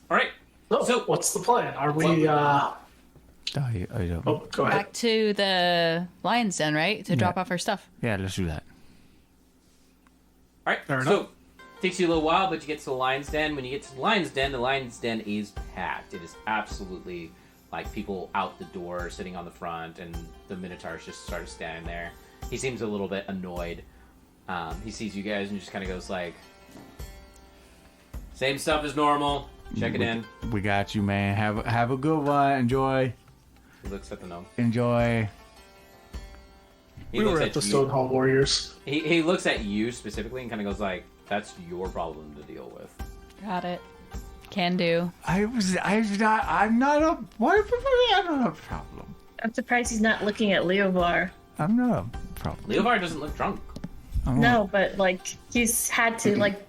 All right. So, what's the plan? Are we, I don't. Oh, go ahead. Back to the lion's den, right? To drop off our stuff. Yeah, let's do that. All right. Fair so, enough. takes you a little while, but you get to the lion's den. When you get to the lion's den is packed. It is absolutely like people out the door, sitting on the front, and the minotaurs just started standing there. He seems a little bit annoyed. He sees you guys and just kind of goes like, "Same stuff as normal. Check it in." We got you, man. Have a good one. Enjoy. He looks at the gnome. Enjoy. He We looks were at the you. Stone Hall Warriors. He looks at you specifically and kind of goes like, "That's your problem to deal with." Got it. Can do. I'm not a. What? I'm not a problem. I'm surprised he's not looking at Leovar. I'm not a problem. Leovar doesn't look drunk. No, but like he's had to like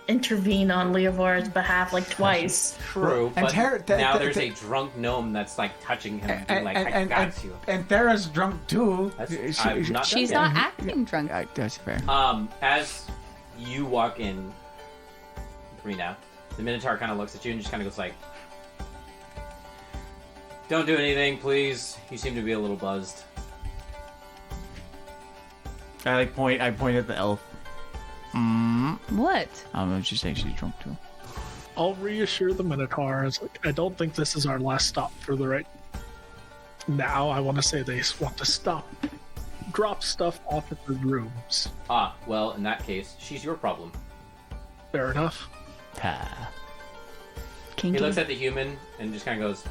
intervene on Leovar's behalf like twice. True, And but now there's a drunk gnome that's like touching him, being like, "I got you." And Thera's drunk too. I'm not She's done not yet. acting drunk. That's fair. As you walk in, Karina, the Minotaur kind of looks at you and just kind of goes like, "Don't do anything, please. You seem to be a little buzzed." I point at the elf. What? I don't know. She's saying she's drunk too. I'll reassure the Minotaurs. Like, I don't think this is our last stop for the right. Now, I want to say they want to stop, drop stuff off at the rooms. Well, in that case, she's your problem. Fair enough. Kinky. He looks at the human and just kind of goes,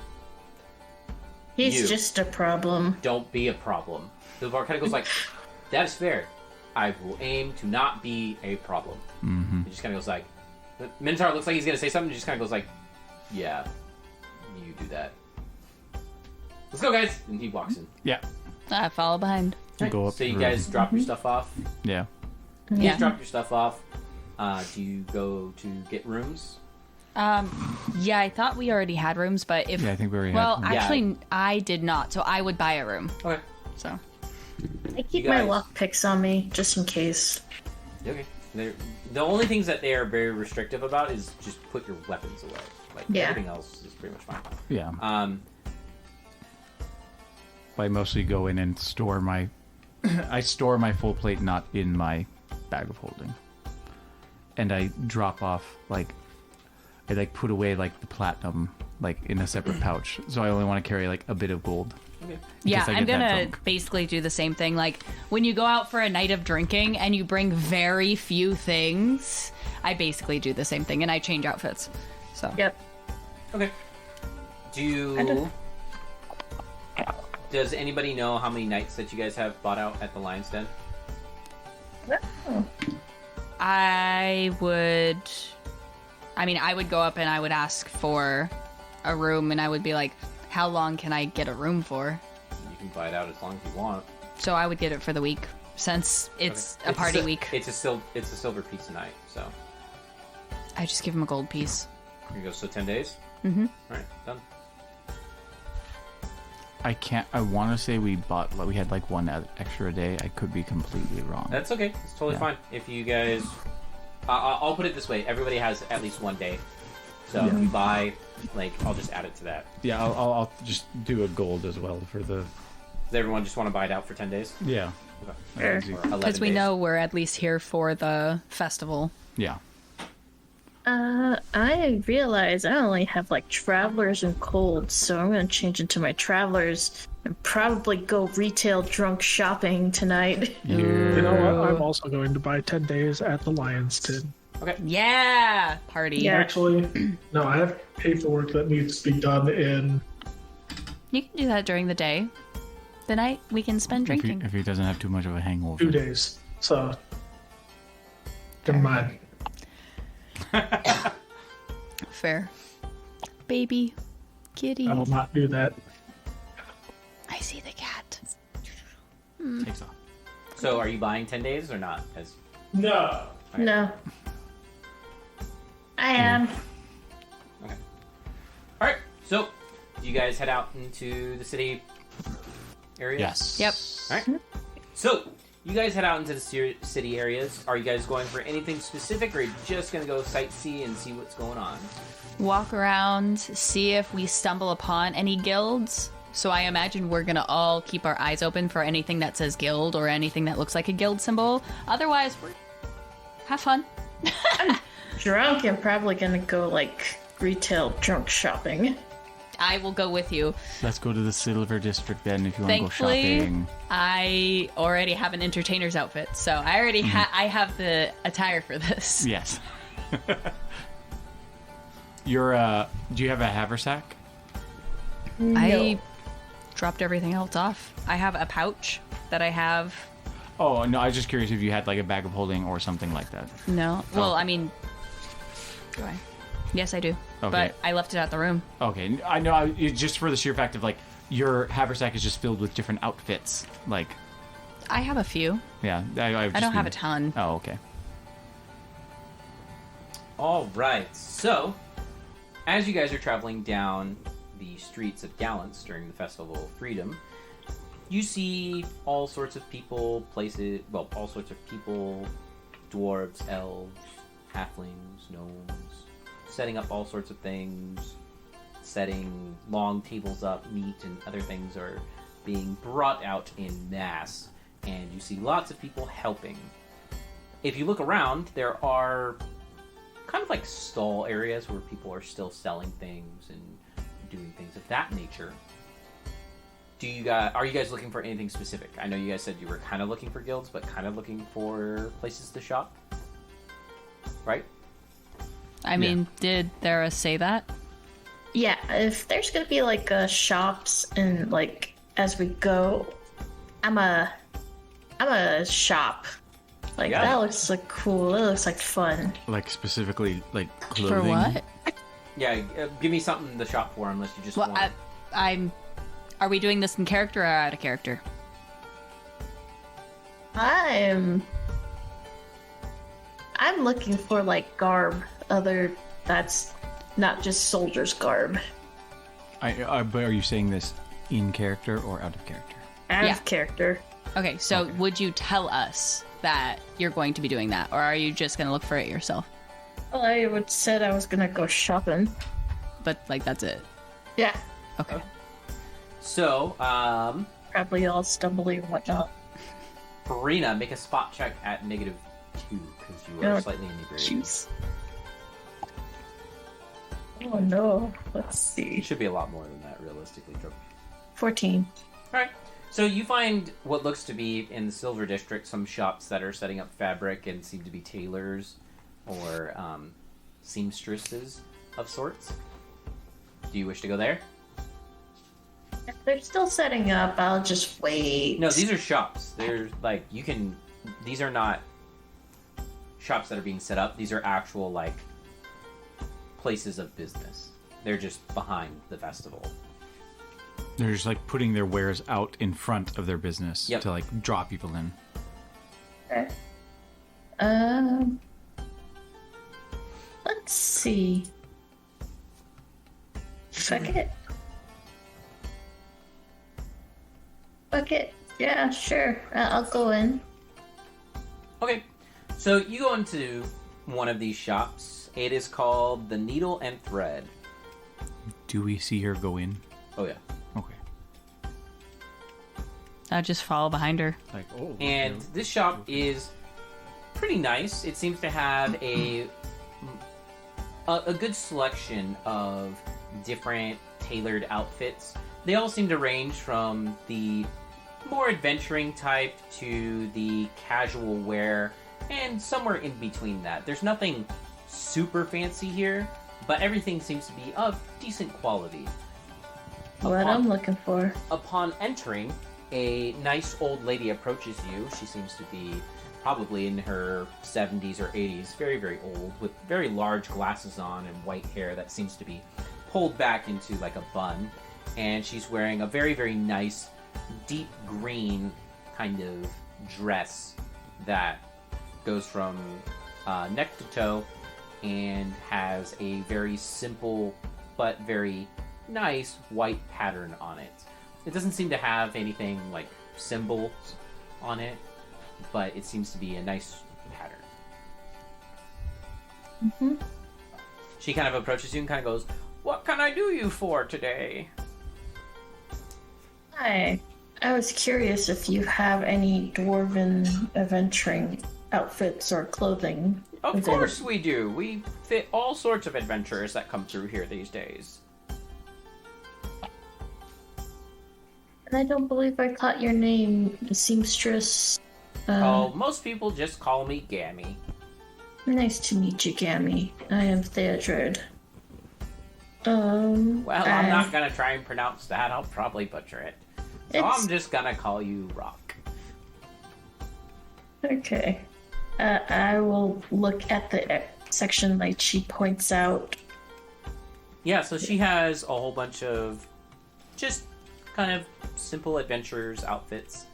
He's You. just a problem. "Don't be a problem." Leovar kind of goes like, "That is fair. I will aim to not be a problem." Mm-hmm. He just kind of goes like, the Minotaur looks like he's going to say something, he just kind of goes like, "Yeah, you do that. Let's go, guys." And he walks in. Yeah. I follow behind. Go up So you the guys drop your stuff off. Yeah. You Yeah. guys drop your stuff off. Do you go to get rooms? Yeah, I thought we already had rooms, but if Yeah, I think we already well, had. actually, I did not, so I would buy a room. Okay. So I keep You my guys- lockpicks on me just in case. Okay. The only things that they are very restrictive about is just put your weapons away. Like, Yeah. everything else is pretty much fine. Yeah. I mostly go in and store my. I store my full plate not in my bag of holding, and I drop off like. I like put away like the platinum like in a separate pouch, so I only want to carry like a bit of gold. Okay. yeah, case I I'm get that gonna drunk. basically do the same thing. Like when you go out for a night of drinking and you bring very few things, I basically do the same thing and I change outfits. So Yep. Okay. Does anybody know how many nights that you guys have bought out at the Lion's Den? I would go up and I would ask for a room and I would be like, how long can I get a room for? You can buy it out as long as you want. So I would get it for the week since it's a party week. It's a silver piece a night, so I just give him a gold piece. here you go. So 10 days. Mm-hmm. All right, done. I want to say we had like one extra a day. I could be completely wrong. That's okay. It's totally Yeah. fine. If you guys, I'll put it this way: everybody has at least one day. So if you buy, like, I'll just add it to that. Yeah, I'll just do a gold as well for the. Does everyone just want to buy it out for 10 days? Yeah. Okay. Easy. Or 11 Because we days. know we're at least here for the festival. Yeah. I realize I only have like travelers and colds, so I'm gonna change into my travelers and probably go retail drunk shopping tonight. You know what? I'm also going to buy 10 days at the Lion's Den. Okay. Yeah! Party. Yeah. Actually, no, I have paperwork that needs to be done in. You can do that during the day. The night we can spend drinking. If he doesn't have too much of a hangover. 2 days. So, never mind. Fair. Baby. Kitty. I will not do that. I see the cat. Takes off. So are you buying 10 days or not? No. No. I am. Okay. All right. So you guys head out into the city area. Yes. Yep. All right. So you guys head out into the city areas. Are you guys going for anything specific, or are you just going to go sightsee and see what's going on? Walk around, see if we stumble upon any guilds. So I imagine we're gonna all keep our eyes open for anything that says guild or anything that looks like a guild symbol. Otherwise, have fun. Drunk, I'm probably gonna go, like, retail drunk shopping. I will go with you. Let's go to the Silver District then if you want to go Thankfully, shopping. I already have an entertainer's outfit, so I already I have the attire for this. Yes. Do you have a haversack? No. I dropped everything else off. I have a pouch that I have. Oh, no, I was just curious if you had like a bag of holding or something like that. No. Well, I mean, do I? Yes, I do. Okay. But I left it at the room. Okay, I know, it's just for the sheer fact of like, your haversack is just filled with different outfits. Like, I have a few. yeah. I don't have a ton. Oh, okay. All right. So, as you guys are traveling down the streets of Gallants during the Festival of Freedom, you see all sorts of people, all sorts of people, dwarves, elves, halflings, gnomes, setting up all sorts of things, setting long tables up, meat and other things are being brought out in mass, and you see lots of people helping. If you look around, there are kind of like stall areas where people are still selling things and doing things of that nature. Are you guys looking for anything specific? I know you guys said you were kind of looking for guilds, but kind of looking for places to shop, right? I mean, did Thera say that? Yeah, if there's gonna be, like, shops and, like, as we go, I'm a shop. Like, Yeah. that looks, like, cool. That looks like fun. Like, specifically, like, clothing? For what? Yeah, give me something to shop for, unless you just Well, want. Are we doing this in character or out of character? I'm looking for, like, garb. That's not just soldier's garb. But are you saying this in character or out of character? Out Yeah. of character. Okay, so would you tell us that you're going to be doing that, or are you just going to look for it yourself? Well, I would said I was gonna go shopping. But, like, that's it. Yeah. Okay. So, Probably all stumbly and whatnot. Farina, make a spot check at -2, because you are Oh, slightly inebriated. Jeez. Oh no. Let's see. It should be a lot more than that, realistically. 14. Alright, so you find what looks to be, in the Silver District, some shops that are setting up fabric and seem to be tailors or seamstresses of sorts. Do you wish to go there? If they're still setting up, I'll just wait. No, these are shops. They're like, these are not shops that are being set up. These are actual, like, places of business. They're just behind the festival. They're just like putting their wares out in front of their business Yep. to like draw people in. Okay. Let's see. Fuck it. Yeah, sure. I'll go in. Okay, so you go into one of these shops. It is called the Needle and Thread. Do we see her go in? Oh yeah. Okay. I'll just follow behind her. Like, oh. And this shop is pretty nice. It seems to have a good selection of different tailored outfits. They all seem to range from the more adventuring type to the casual wear, and somewhere in between that. There's nothing super fancy here, but everything seems to be of decent quality. What I'm looking for. Upon entering, a nice old lady approaches you. She seems to be probably in her 70s or 80s, very, very old, with very large glasses on and white hair that seems to be pulled back into like a bun. And she's wearing a very, very nice, deep green kind of dress that goes from neck to toe and has a very simple but very nice white pattern on it. It doesn't seem to have anything like symbols on it, but it seems to be a nice pattern. Mm-hmm. She kind of approaches you and kind of goes, "What can I do you for today?" Hi. I was curious if you have any dwarven adventuring outfits or clothing. Of course we do. We fit all sorts of adventurers that come through here these days. And I don't believe I caught your name, the seamstress. Most people just call me Gammy. Nice to meet you, Gammy. I am Theodred. Well, I'm not gonna try and pronounce that. I'll probably butcher it. So I'm just gonna call you Rock. Okay. I will look at the section like she points out. Yeah, so she has a whole bunch of just kind of simple adventurers outfits.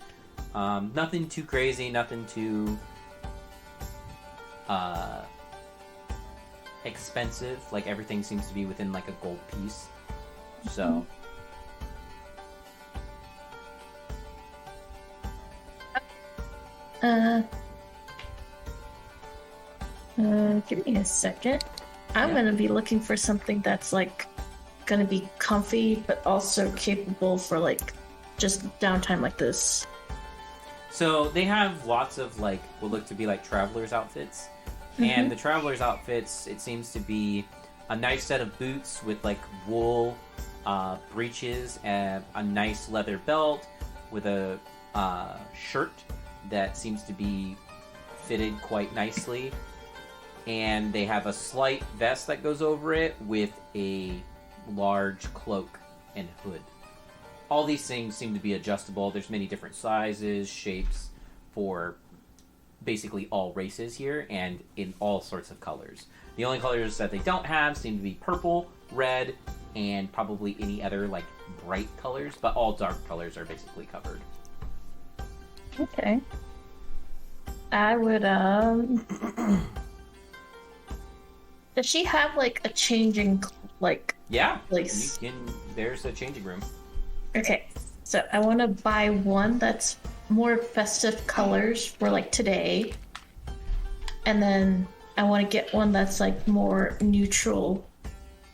Nothing too crazy, nothing too expensive. Like everything seems to be within like a gold piece. So give me a second. I'm gonna be looking for something that's like gonna be comfy, but also capable for like just downtime like this. So they have lots of like what look to be like travelers outfits, and the travelers outfits, it seems to be a nice set of boots with like wool breeches and a nice leather belt with a shirt that seems to be fitted quite nicely, and they have a slight vest that goes over it with a large cloak and hood. All these things seem to be adjustable. There's many different sizes, shapes for basically all races here, and in all sorts of colors. The only colors that they don't have seem to be purple, red, and probably any other like bright colors, but all dark colors are basically covered. Okay. I would Does she have like a changing like Yeah, place? there's a changing room. Okay, so I want to buy one that's more festive colors for like today, and then I want to get one that's like more neutral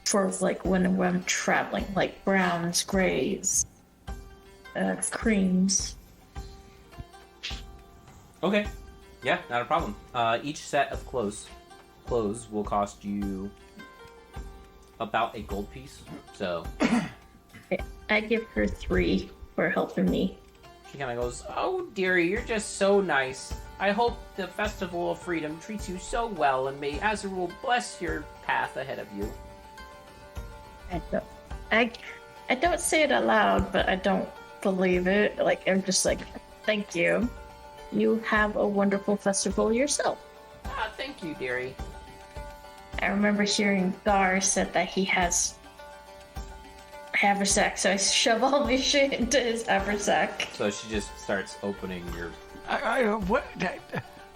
for like when I'm traveling, like browns, grays, creams. Okay, yeah, not a problem. Each set of clothes will cost you about a gold piece. So I give her 3 for helping me. she kind of goes, "Oh, dearie, you're just so nice. I hope the Festival of Freedom treats you so well, and may Azrael bless your path ahead of you." I don't say it aloud, but I don't believe it. Like, I'm just like, thank you. You have a wonderful festival yourself. Ah, thank you, dearie. I remember hearing Gar said that he has haversack, so I shove all my shit into his haversack. So she just starts opening your... What?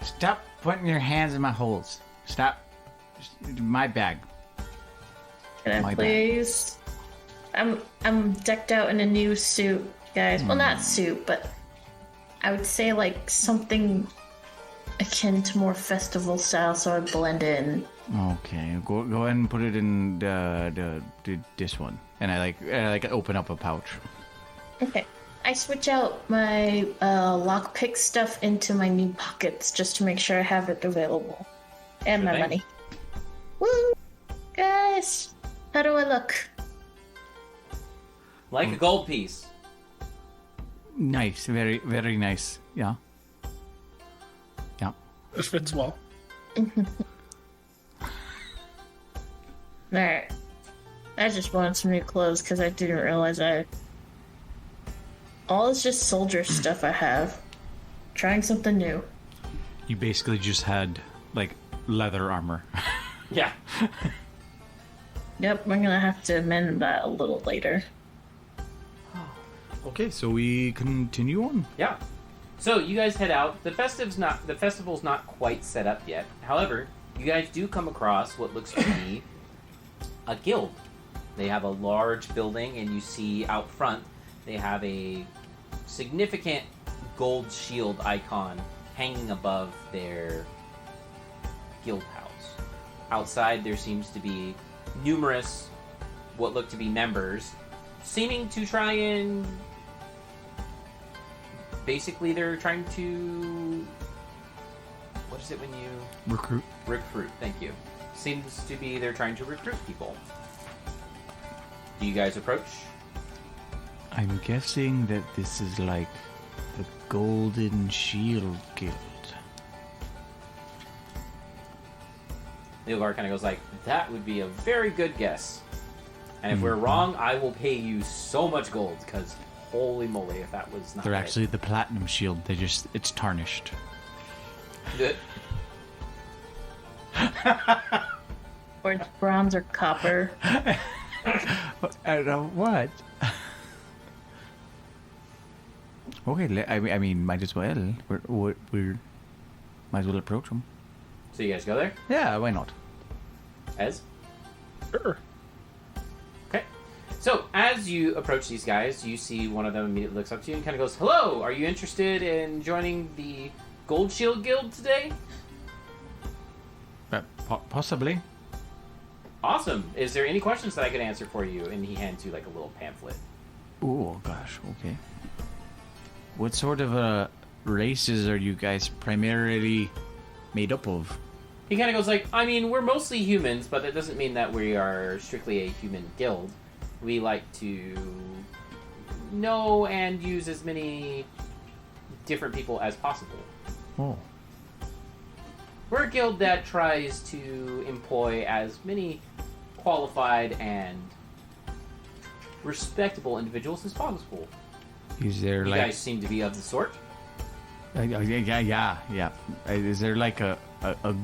Stop putting your hands in my holes. Stop. My bag. Can I My please? I'm decked out in a new suit, guys. Well, not suit, but I would say like something akin to more festival style, so I blend in. Okay, go ahead and put it in the this one, and I open up a pouch. Okay. I switch out my lockpick stuff into my new pockets just to make sure I have it available. And my money. Woo! Guys! How do I look? Like a gold piece. Nice, very very nice. Yeah. Yeah. It fits well. Alright. I just wanted some new clothes because I didn't realize all is just soldier stuff I have. Trying something new. You basically just had like leather armor. Yeah. Yep, I'm gonna have to amend that a little later. Okay, so we continue on. Yeah. So you guys head out. The festival's not quite set up yet. However, you guys do come across what looks to be a guild. They have a large building, and you see out front they have a significant gold shield icon hanging above their guild house. Outside, there seems to be numerous what look to be members, seeming to try and... Basically, they're trying to... What is it when you... Recruit. Recruit, thank you. Seems to be they're trying to recruit people. Do you guys approach? I'm guessing that this is like the Golden Shield Guild. Nilgar kind of goes like, that would be a very good guess. And if we're wrong, I will pay you so much gold, because holy moly, if that was not They're right. actually the Platinum Shield. It's tarnished. Good. Or it's bronze or copper. I don't what? Okay, I mean, might as well. We're might as well approach them. So you guys go there? Yeah, why not? Ez? Sure. Okay. So, as you approach these guys, you see one of them immediately looks up to you and kind of goes, hello, are you interested in joining the Gold Shield Guild today? Possibly. Awesome. Is there any questions that I could answer for you? And he hands you like a little pamphlet. Oh gosh, okay. What sort of races are you guys primarily made up of? He kind of goes like, I mean, we're mostly humans, but that doesn't mean that we are strictly a human guild. We like to know and use as many different people as possible. Oh. We're a guild that tries to employ as many qualified and respectable individuals as possible. Is there You like guys seem to be of the sort. yeah. Is there like a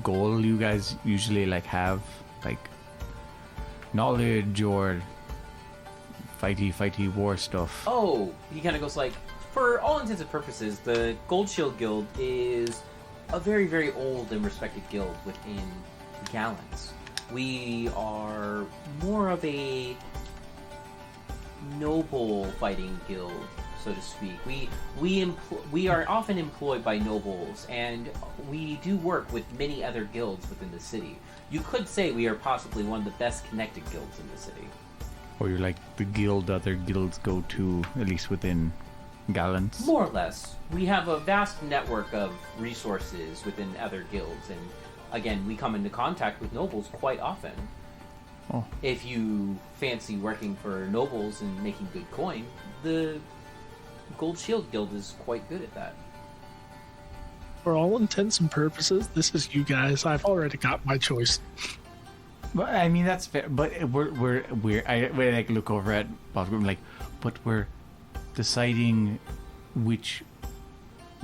goal you guys usually like have, like knowledge or fighty war stuff? Oh, he kind of goes like, for all intents and purposes, the Gold Shield Guild is a very, very old and respected guild within Gallons. We are more of a noble fighting guild, so to speak. We are often employed by nobles, and we do work with many other guilds within the city. You could say we are possibly one of the best connected guilds in the city. Or you're like the guild other guilds go to, at least within Gallants? More or less. We have a vast network of resources within other guilds, and again, we come into contact with nobles quite often. Oh. If you fancy working for nobles and making good coin, the Gold Shield Guild is quite good at that. For all intents and purposes, this is you guys. I've already got my choice. But I mean that's fair. But I like look over at Bob and like, but we're deciding which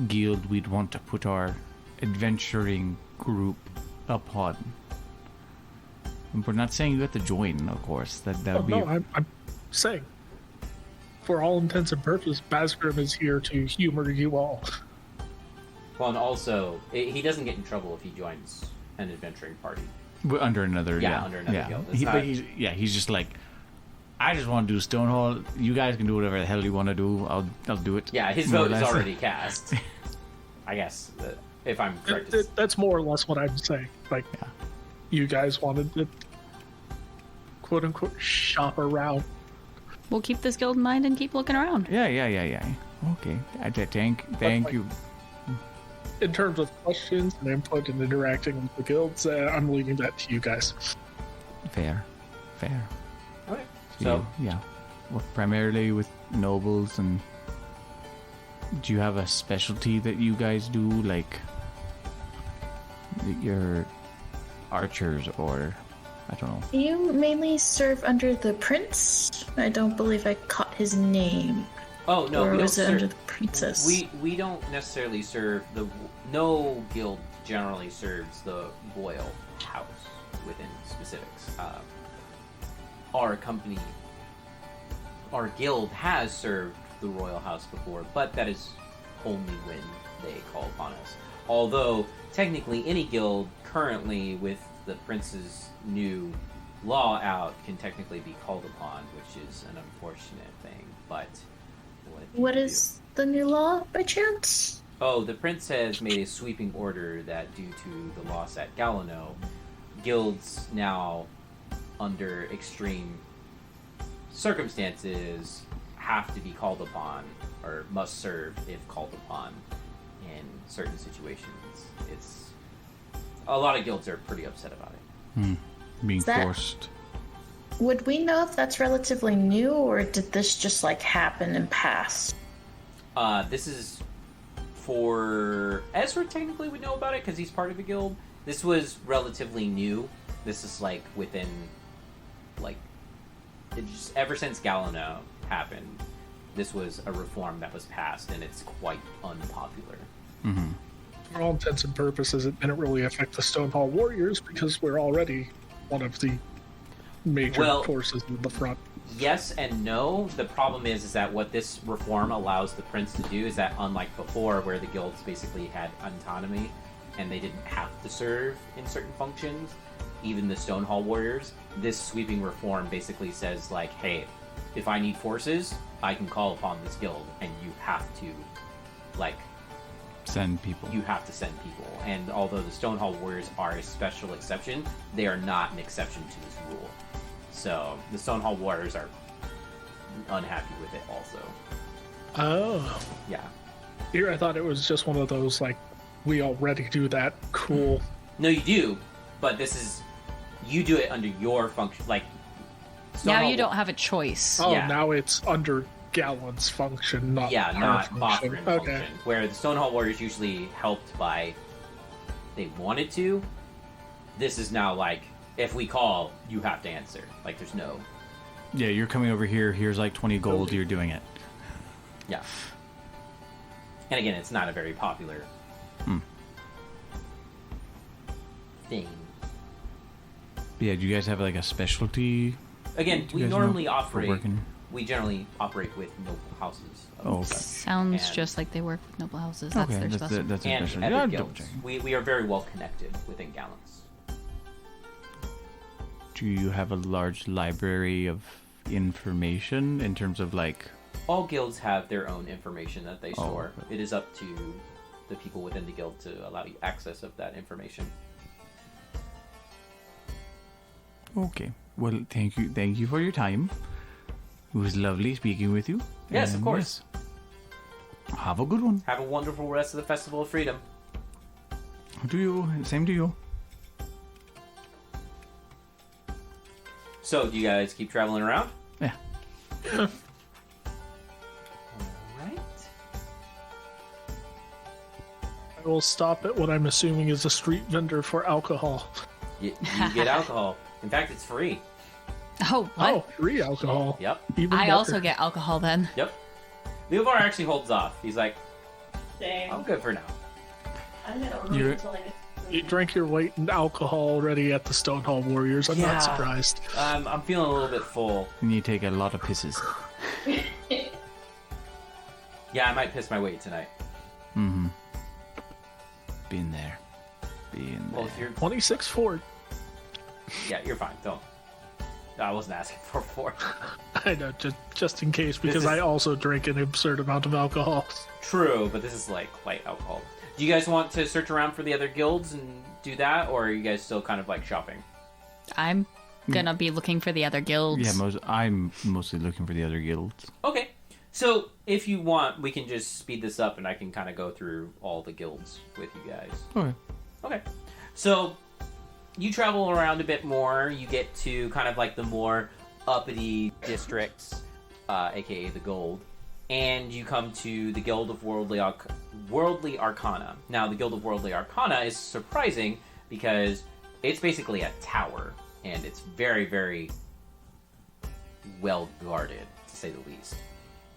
guild we'd want to put our adventuring group upon. And we're not saying you have to join, of course. That would be. No, I'm saying, for all intents and purposes, Basgrim is here to humor you all. Well, and also, he doesn't get in trouble if he joins an adventuring party. We're under another, under another guild. It's But not- he's just like, I just want to do Stonehall. You guys can do whatever the hell you want to do. I'll do it. Yeah, his More or vote is less. already cast. I guess, if I'm correct. That's more or less what I'm saying. Like, Yeah. you guys wanted to, quote unquote, shop around. We'll keep this guild in mind and keep looking around. Yeah. Okay. Thank you. In terms of questions and input and interacting with the guilds, I'm leaving that to you guys. Fair. Okay. So, yeah, well, primarily with nobles. And do you have a specialty that you guys do, like your archers, or I don't know? You mainly serve under the prince? I don't believe I caught his name. oh no, Or we don't was it serve. under the princess? We don't necessarily serve the. No guild generally serves the royal house within specifics. Our company, our guild has served the royal house before, but that is only when they call upon us. Although technically, any guild currently with the prince's new law out can technically be called upon, which is an unfortunate thing. But What is the new law, by chance? Oh, the prince has made a sweeping order that due to the loss at Galano, guilds now, under extreme circumstances, have to be called upon, or must serve if called upon in certain situations. It's a lot of guilds are pretty upset about it. Being that- forced. Would we know if that's relatively new, or did this just like happen and pass? This is for Ezra. Technically, we know about it because he's part of a guild. This was relatively new. This is like within, like, it just ever since Galano happened. This was a reform that was passed, and it's quite unpopular. For all intents and purposes, it didn't really affect the Stonehall Warriors because we're already one of the major forces in the front. Yes and no. The problem is that what this reform allows the prince to do is that, unlike before, where the guilds basically had autonomy and they didn't have to serve in certain functions, even the Stonehall Warriors, this sweeping reform basically says, like, hey, if I need forces, I can call upon this guild, and you have to, like, Send people. you have to send people. And although the Stonehall Warriors are a special exception, they are not an exception to this rule. So the Stonehall Warriors are unhappy with it also. Oh. Yeah. Here I thought it was just one of those, like, we already do that. Cool. No, you do, but this is... You do it under your function. Like, Now Stonehall you don't have a choice. Oh, Yeah. now it's under Gallon's function, not Yeah, our not function. Botherin's Okay. function. Where the Stonehall Warriors usually helped by... They wanted to. This is now like, if we call, you have to answer. Like, there's no... Yeah, you're coming over here. Here's like 20 gold. You're doing it. Yeah. And again, it's not a very popular thing. Yeah, do you guys have like a specialty? Again, Do we you guys know normally for operate... working? We generally operate with noble houses. of Oh, okay. such. Sounds And- just like they work with noble houses. That's Okay, their that's specialty. a And specialty. epic Yeah, I'm guilds. double-checking. We are very well connected within Gallants. Do you have a large library of information in terms of like? All guilds have their own information that they Oh, store. okay. It is up to the people within the guild to allow you access of that information. Okay. Well, thank you for your time. It was lovely speaking with you. Yes, of And course. yes, have a good one. Have a wonderful rest of the Festival of Freedom. To you. Same to you. So, do you guys keep traveling around? Yeah. Alright. I will stop at what I'm assuming is a street vendor for alcohol. You get alcohol. In fact, it's free. Oh, what? Oh, free alcohol. Yep. Even I better. also get alcohol then. Yep. Leovar actually holds off. He's like, Dang. I'm good for now. I'm gonna You're- wait until I get You drank your weight in alcohol already at the Stonehall Warriors. I'm Yeah. not surprised. I'm feeling a little bit full. And you take a lot of pisses. Yeah, I might piss my weight tonight. Mm-hmm. Been there. Been Well, there. if you're... 26 Ford. Yeah, you're fine. Don't. I wasn't asking for 4. I know, just in case, because is- I also drink an absurd amount of alcohol. True, but this is like light alcohol. Do you guys want to search around for the other guilds and do that, or are you guys still kind of like shopping? I'm gonna be looking for the other guilds. Yeah, I'm mostly looking for the other guilds. Okay. So, if you want, we can just speed this up and I can kind of go through all the guilds with you guys. Okay. Okay. So, you travel around a bit more. You get to kind of like the more uppity districts, aka the Gold. And you come to the Guild of Worldly Arcana. Now, the Guild of Worldly Arcana is surprising because it's basically a tower. And it's very, very well guarded, to say the least.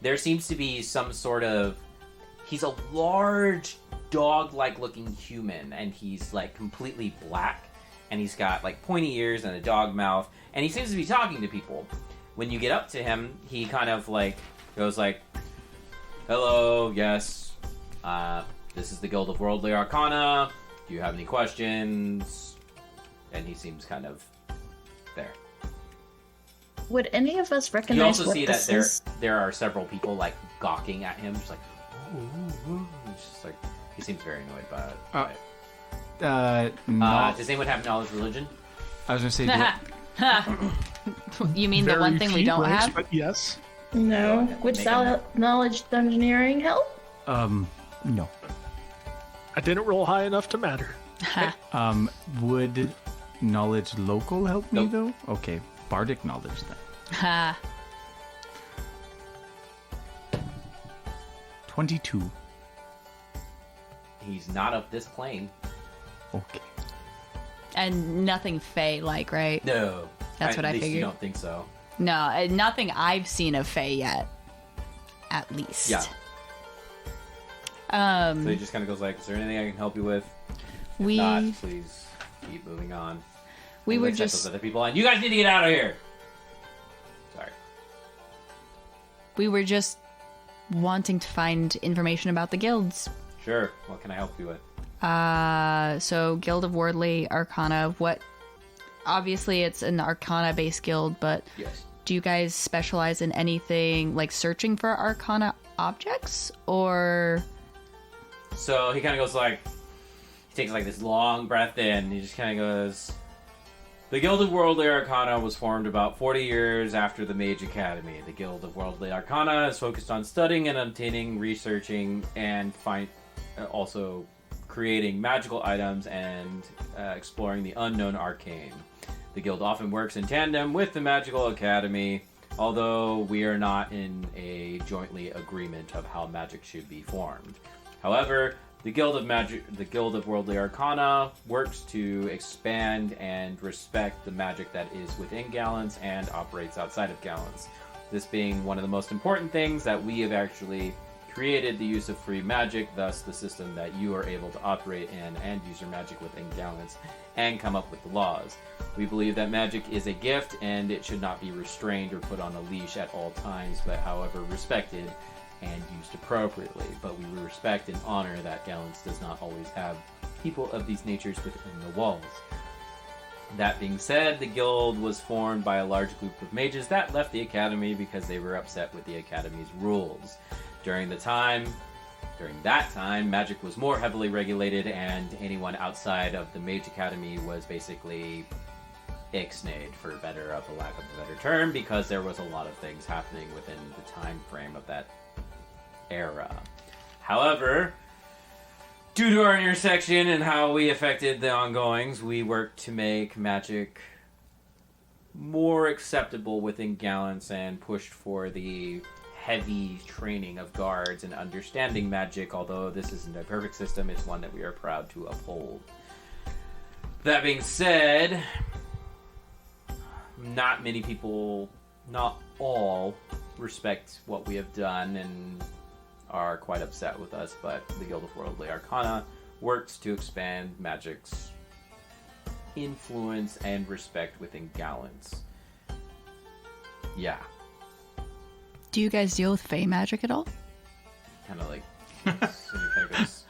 There seems to be some sort of... He's a large, dog-like looking human, and he's like completely black. And he's got like pointy ears and a dog mouth. And he seems to be talking to people. When you get up to him, he kind of like goes like, "Hello, yes. This is the Guild of Worldly Arcana. Do you have any questions?" And he seems kind of there. Would any of us You recognize also what see that this is? there are several people like gawking at him, just like, "Ooh, ooh, ooh." It's just like he seems very annoyed by it. Does anyone have knowledge religion? I was gonna say, You mean the one thing we few don't breaks, have? But yes. No. Would knowledge engineering help? no. I didn't roll high enough to matter. Would knowledge local help me Nope. though? Okay, bardic knowledge then. Ha. 22. He's not of this plane. Okay. And nothing Fae like, right? No. That's what I At least you figured. don't think so. No, nothing I've seen of Fae yet. At least. Yeah. So he just kind of goes like, "Is there anything I can help you with? If We not, please keep moving on." we And were looks at just those other people, and you guys need to get out of here. Sorry. wanting to find information about the guilds. Sure. What can I help you with? So Guild of Worldly Arcana. What? Obviously, it's an Arcana-based guild, but Yes. do you guys specialize in anything like searching for Arcana objects, or? So he kind of goes like, he takes like this long breath in. And he just kind of goes, "The Guild of Worldly Arcana was formed about 40 years after the Mage Academy. The Guild of Worldly Arcana is focused on studying and obtaining, researching, and also creating magical items and exploring the unknown arcane. The Guild often works in tandem with the Magical Academy, although we are not in a jointly agreement of how magic should be formed. However, the Guild of Worldly Arcana works to expand and respect the magic that is within Gallants and operates outside of Gallants. This being one of the most important things that we have actually created the use of free magic, thus the system that you are able to operate in and use your magic within Gallants and come up with the laws. We believe that magic is a gift and it should not be restrained or put on a leash at all times, but however respected and used appropriately. But we respect and honor that Gallants does not always have people of these natures within the walls. That being said, the guild was formed by a large group of mages that left the academy because they were upset with the academy's rules. During that time, magic was more heavily regulated, and anyone outside of the Mage Academy was basically ixnayed, for better of a lack of a better term, because there was a lot of things happening within the time frame of that era. However, due to our intersection and how we affected the ongoings, we worked to make magic more acceptable within Gallants and pushed for the heavy training of guards and understanding magic. Although this isn't a perfect system, it's one that we are proud to uphold. That being said, not many people, not all, respect what we have done and are quite upset with us, but the Guild of Worldly Arcana works to expand magic's influence and respect within Gallants. Yeah. Do you guys deal with Fae magic at all? Kind of like, so he kind of goes,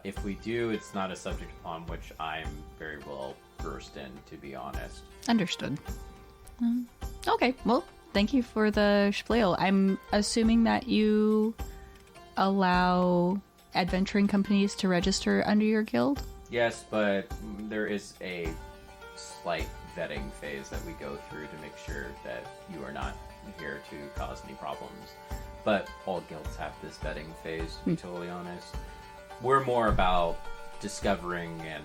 if we do, it's not a subject upon which I'm very well versed in, to be honest. Understood. Okay, well, thank you for the spiel. I'm assuming that you allow adventuring companies to register under your guild? Yes, but there is a slight vetting phase that we go through to make sure that you are not here to cause any problems. But all guilds have this vetting phase, to be totally honest. We're more about discovering and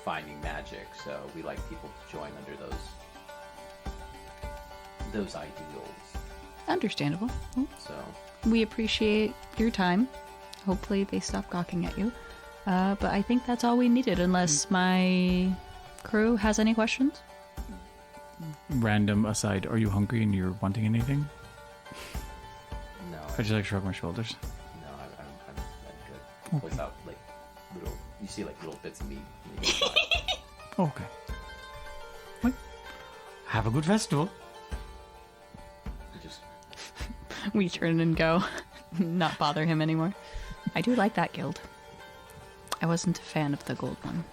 finding magic, so we like people to join under those ideals. Understandable. Well, So we appreciate your time. Hopefully they stop gawking at you. But I think that's all we needed, unless my crew has any questions. Random aside, are you hungry and you're wanting anything? no, I just like shrug my shoulders. no, I'm good. Pulls out like little, you see like little bits of meat. Okay. Well, have a good festival. You just We turn and go. Not bother him anymore. I do like that guild. I wasn't a fan of the gold one.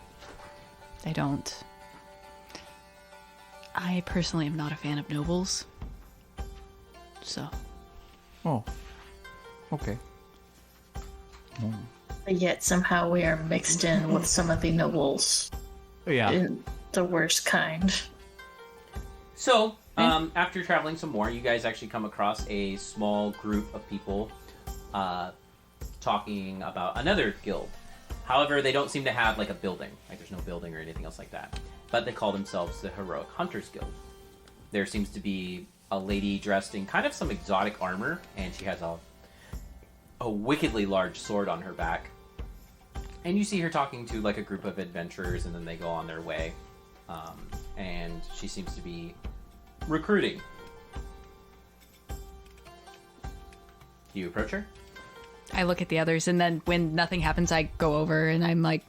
I personally am not a fan of nobles. So, Oh, Okay. Oh. But yet somehow we are mixed in with some of the nobles. Yeah. In the worst kind. So, after traveling some more, you guys actually come across a small group of people talking about another guild. However, they don't seem to have like a building. Like there's no building or anything else like that. But they call themselves the Heroic Hunters Guild. There seems to be a lady dressed in kind of some exotic armor, and she has a wickedly large sword on her back. And you see her talking to like a group of adventurers, and then they go on their way. And she seems to be recruiting. Do you approach her? I look at the others, and then when nothing happens, I go over and I'm like,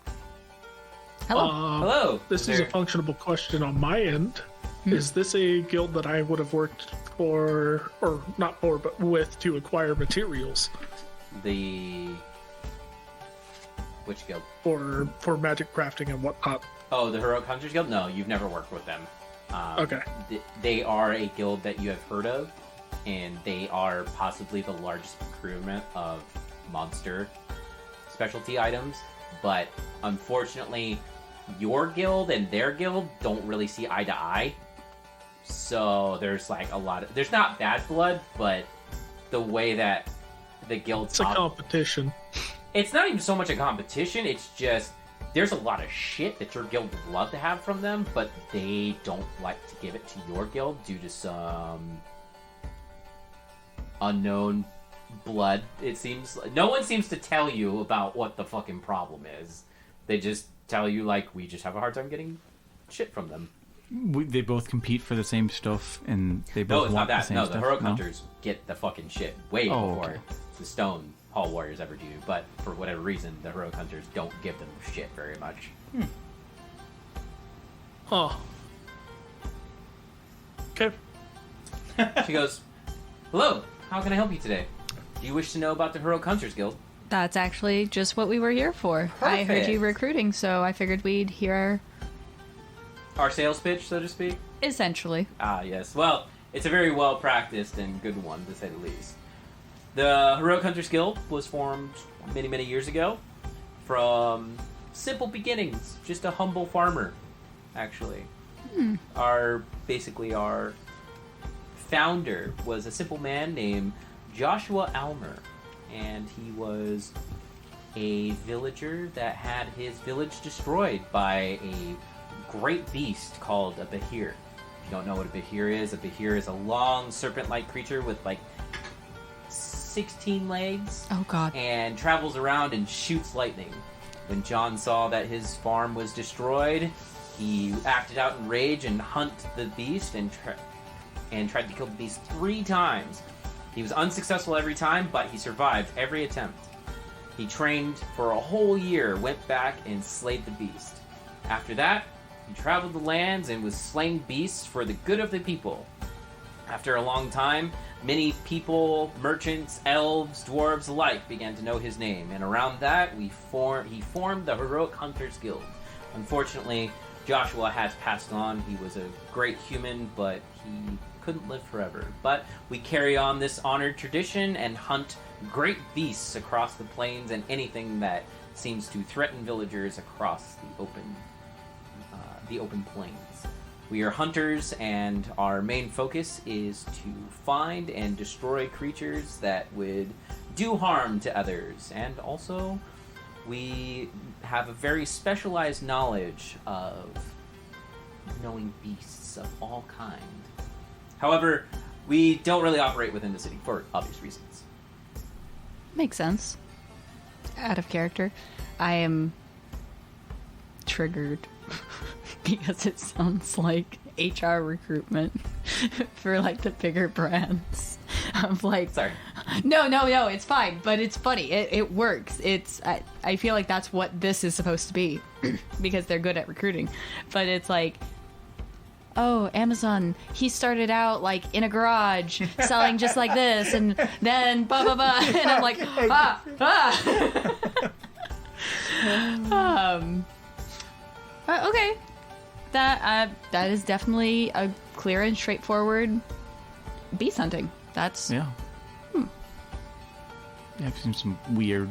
hello. Hello. This is a functionable question on my end. Is this a guild that I would have worked for, or not for, but with to acquire materials Which guild? for magic crafting and whatnot? Oh, the Heroic Hunters Guild? No, you've never worked with them. Okay. They are a guild that you have heard of, and they are possibly the largest procurement of monster specialty items. But unfortunately, your guild and their guild don't really see eye to eye. So there's like a lot of... There's not bad blood, but the way that the guilds... It's a competition. It's not even so much a competition, it's just... There's a lot of shit that your guild would love to have from them, but they don't like to give it to your guild due to some unknown blood, it seems. No one seems to tell you about what the fucking problem is. They just tell you, like, we just have a hard time getting shit from them. They both compete for the same stuff, and they No, both it's want not the that. same No, stuff. the Heroic Hunters get the fucking shit way before okay. the Stone Hall Warriors ever do, but for whatever reason, the Heroic Hunters don't give them shit very much. Huh. Okay. She goes, hello, how can I help you today? Do you wish to know about the Heroic Hunters Guild? That's actually just what we were here for. I heard you Perfect. recruiting, so I figured we'd hear Our sales pitch, so to speak? essentially. Ah, yes. Well, it's a very well-practiced and good one, to say the least. The Heroic Hunters Guild was formed many, many years ago from simple beginnings. Just a humble farmer, actually. Our founder was a simple man named Joshua Almer, and he was a villager that had his village destroyed by a great beast called a Behir. If you don't know what a Behir is a long serpent-like creature with like 16 legs Oh god. and travels around and shoots lightning. When John saw that his farm was destroyed, he acted out in rage and hunted the beast and tried to kill the beast 3 times. He was unsuccessful every time, but he survived every attempt. He trained for a whole year, went back and slayed the beast. After that, he traveled the lands and was slaying beasts for the good of the people. After a long time, many people, merchants, elves, dwarves alike began to know his name, and around that, he formed the Heroic Hunters Guild. Unfortunately, Joshua has passed on. He was a great human, but he couldn't live forever. But we carry on this honored tradition and hunt great beasts across the plains and anything that seems to threaten villagers across the open plains. We are hunters, and our main focus is to find and destroy creatures that would do harm to others. And also, we have a very specialized knowledge of knowing beasts of all kind. However, we don't really operate within the city for obvious reasons. Makes sense. Out of character. I am triggered because it sounds like HR recruitment for like the bigger brands. I'm like, Sorry. no, it's fine, but it's funny. It works. I feel like that's what this is supposed to be because they're good at recruiting. But it's like, oh, Amazon, he started out like in a garage selling just like this, and then blah blah blah, and I'm like, okay, that is definitely a clear and straightforward beast hunting. That's Yeah. I've seen some weird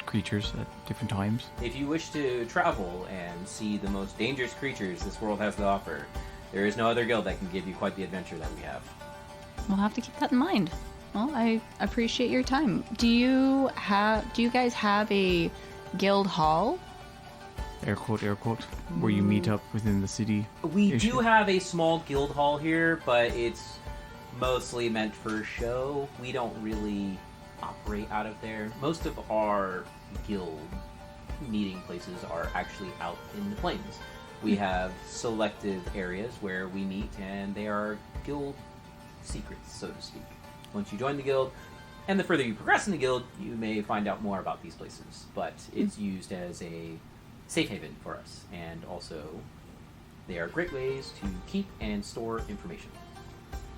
creatures at different times. If you wish to travel and see the most dangerous creatures this world has to offer, there is no other guild that can give you quite the adventure that we have. We'll have to keep that in mind. Well, I appreciate your time. Do you guys have a guild hall? Air quote, where you meet up within the city. We do have a small guild hall here, but it's mostly meant for show. We don't really operate out of there. Most of our guild meeting places are actually out in the plains. We have selective areas where we meet, and they are guild secrets, so to speak. Once you join the guild, and the further you progress in the guild, you may find out more about these places. But it's used as a safe haven for us, and also they are great ways to keep and store information.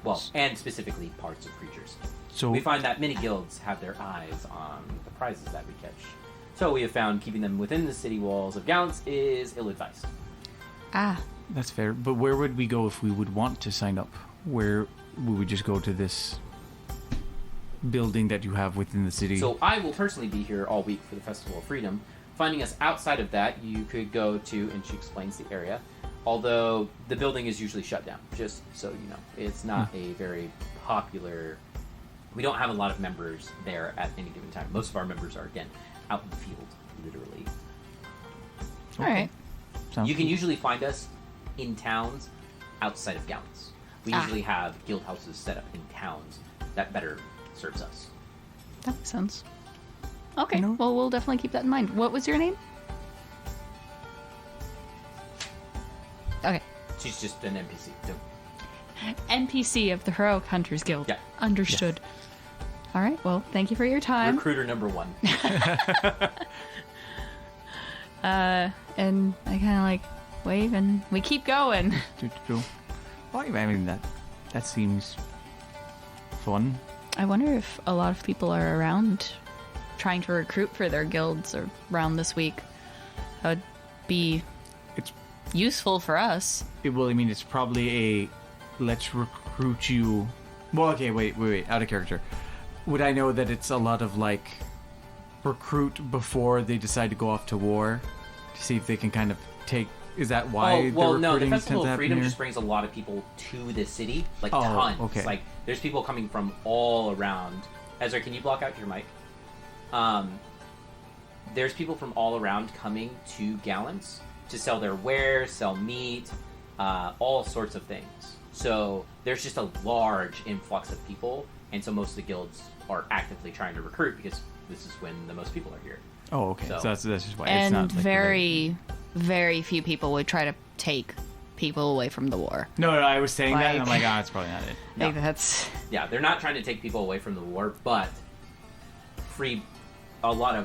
Well, and specifically parts of creatures. So we find that many guilds have their eyes on the prizes that we catch. So we have found keeping them within the city walls of Gallants is ill-advised. Ah, that's fair. But where would we go if we would want to sign up? Where would we just go to this building that you have within the city? So I will personally be here all week for the Festival of Freedom. Finding us outside of that, you could go to, and she explains the area, although the building is usually shut down, just so you know. It's not a very popular... We don't have a lot of members there at any given time. Most of our members are, again, out in the field, literally. all right. Sounds You can good. usually find us in towns outside of Gallants. We usually have guild houses set up in towns that better serves us. That makes sense. Okay, No. well, we'll definitely keep that in mind. What was your name? Okay. She's just an NPC. So, NPC of the Heroic Hunters Guild. Yeah. Understood. All right, well, thank you for your time. recruiter number 1. And I kind of like wave and we keep going. Oh, I mean, that seems fun. I wonder if a lot of people are around trying to recruit for their guilds around this week. That would be It's useful for us. well, I mean, it's probably a let's recruit you. Well, okay, wait, out of character. Would I know that it's a lot of like recruit before they decide to go off to war to see if they can kind of take? Is that why? well, the no. The recruiting Festival tends to of happen Freedom here? just brings a lot of people to the city, like Oh, tons. okay. Like there's people coming from all around. Ezra, can you block out your mic? There's people from all around coming to Gallants to sell their wares, sell meat, all sorts of things. So there's just a large influx of people, and so most of the guilds are actively trying to recruit because this is when the most people are here. Oh, okay. So- So that's just why. And it's not like very, very few people would try to take people away from the war. No, I was saying that, and I'm Like- like, that's probably not it. No. Like that's Yeah, they're not trying to take people away from the war, but a lot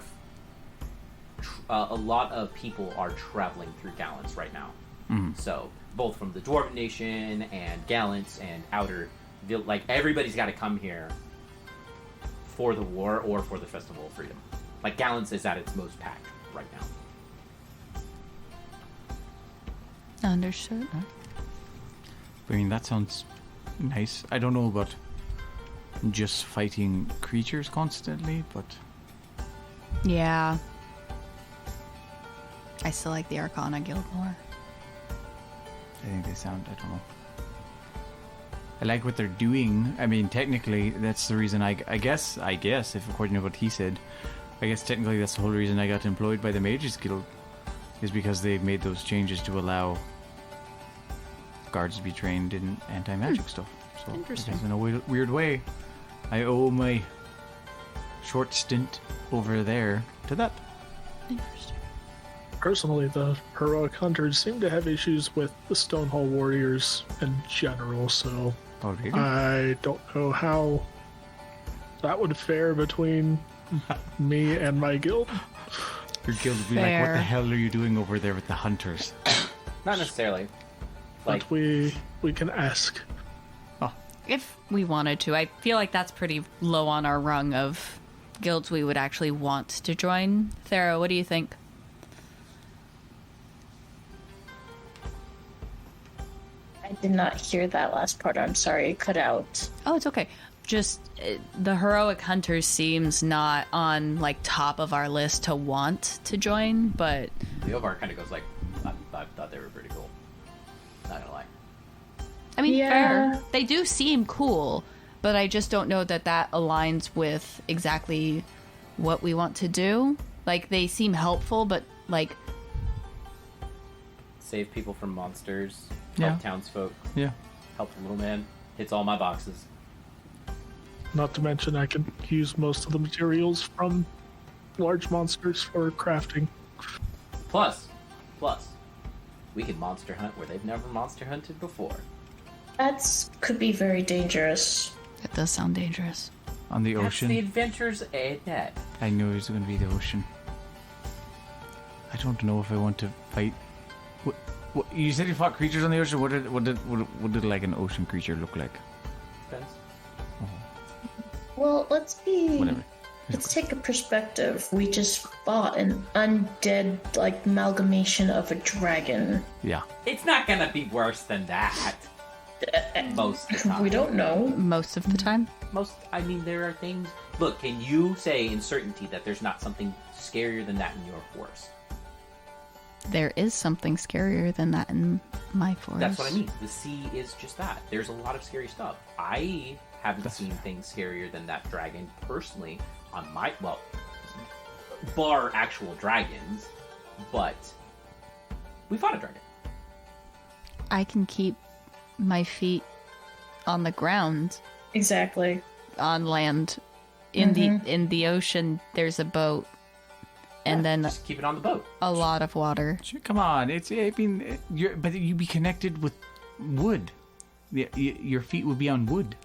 of people are traveling through Gallants right now. So both from the Dwarven Nation and Gallants and outer, like everybody's got to come here for the war or for the Festival of Freedom. Like Gallants is at its most packed right now. understood. I mean, that sounds nice. I don't know about just fighting creatures constantly, but Yeah. I still like the Arcana Guild more. I think they sound, I don't know. I like what they're doing. I mean, technically, that's the reason I guess, if according to what he said, I guess technically that's the whole reason I got employed by the Mages Guild, is because they've made those changes to allow guards to be trained in anti-magic stuff. So, Interesting. I guess in a weird way, I owe my short stint over there to that. Interesting. Personally, the Heroic Hunters seem to have issues with the Stonehall Warriors in general, so Oh, really? I don't know how that would fare between me and my guild. Your guild would be like, what the Fair. hell are you doing over there with the hunters? Not necessarily. Like But we can ask. If we wanted to, I feel like that's pretty low on our rung of guilds we would actually want to join. Thera, what do you think? I did not hear that last part. I'm sorry, it cut out. Oh, it's okay. just the heroic hunters seems not on like top of our list to want to join, but Leovar kind of goes like, I thought they were pretty cool. Not gonna lie. I mean, Yeah. fair. They do seem cool, but I just don't know that that aligns with exactly what we want to do. Like, they seem helpful, but like, Save people from monsters. Yeah. Help townsfolk. Yeah. Help the little man. Hits all my boxes. Not to mention, I can use most of the materials from large monsters for crafting. Plus, we can monster hunt where they've never monster hunted before. That could be very dangerous. it does sound dangerous. On the That's ocean. the adventures of net. I knew it was going to be the ocean. I don't know if I want to fight. What, you said you fought creatures on the ocean. What did like an ocean creature look like? Depends. Well, let's Whatever. take a perspective. We just fought an undead, like, amalgamation of a dragon. Yeah. It's not gonna be worse than that. Most of the time. We don't know. Most of the time. I mean, there are things. Look, can you say in certainty that there's not something scarier than that in your forest? There is something scarier than that in my forest. That's what I mean. The sea is just that. There's a lot of scary stuff. I haven't seen things scarier than that dragon personally on my, well, bar actual dragons, but we fought a dragon. I can keep my feet on the ground. Exactly. On land. In the ocean, there's a boat, and then Just keep it on the boat. a lot of water. Sure, come on. But you'd be connected with wood. Your feet would be on wood.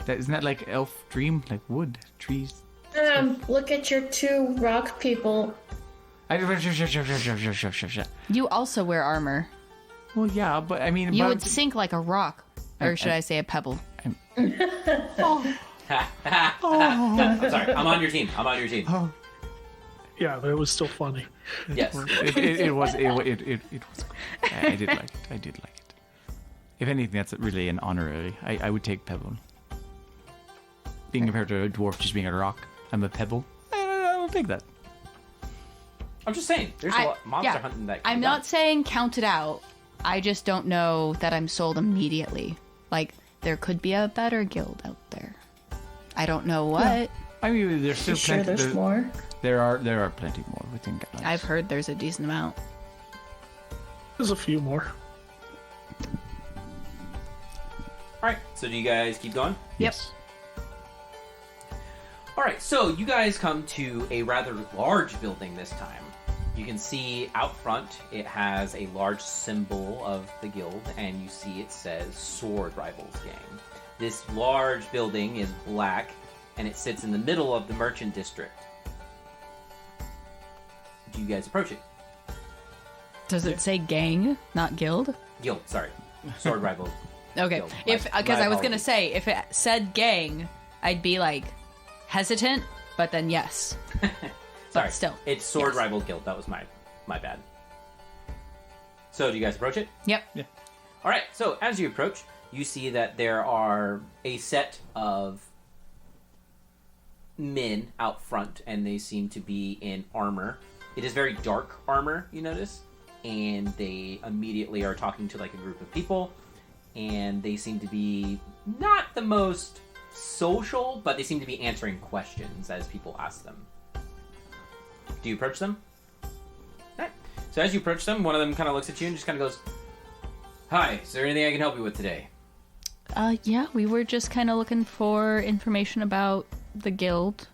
Isn't that like elf dream? Like wood, trees. Look at your two rock people. You also wear armor. Well, yeah, but I mean, You would sink like a rock, or should I say a pebble? I'm sorry. I'm on your team. Yeah, but it was still funny. Yes. it was. I did like it. If anything, that's really an honorary. I would take pebble. Being compared to a dwarf just being a rock, I'm a pebble. I'll take that. I'm just saying. There's a lot monster hunting that can I'm be not done. saying count it out. I just don't know that I'm sold immediately. Like, there could be a better guild out there. I don't know what. I mean, there's still You sure plenty. there's more? There are plenty more within Galaxy. I've heard there's a decent amount. There's a few more. Alright, so do you guys keep going? Yes. Alright, so you guys come to a rather large building this time. You can see out front it has a large symbol of the guild, and you see it says Sword Rivals Gang. This large building is black, and it sits in the middle of the merchant district. Do you guys approach it? Does it say gang, not guild? Guild, sorry. Sword Rival. Okay, Guild. because My I was gonna apologies. say if it said gang, I'd be like hesitant, but then yes. Sorry, still, it's Sword yes. Rival Guild. That was my bad. So, do you guys approach it? Yep. All right. So, as you approach, you see that there are a set of men out front, and they seem to be in armor. It is very dark armor, you notice, and they immediately are talking to like a group of people, and they seem to be not the most social, but they seem to be answering questions as people ask them. Do you approach them? Alright. So as you approach them, one of them kind of looks at you and just kind of goes, "Hi, is there anything I can help you with today?" Yeah, we were just kind of looking for information about the guild.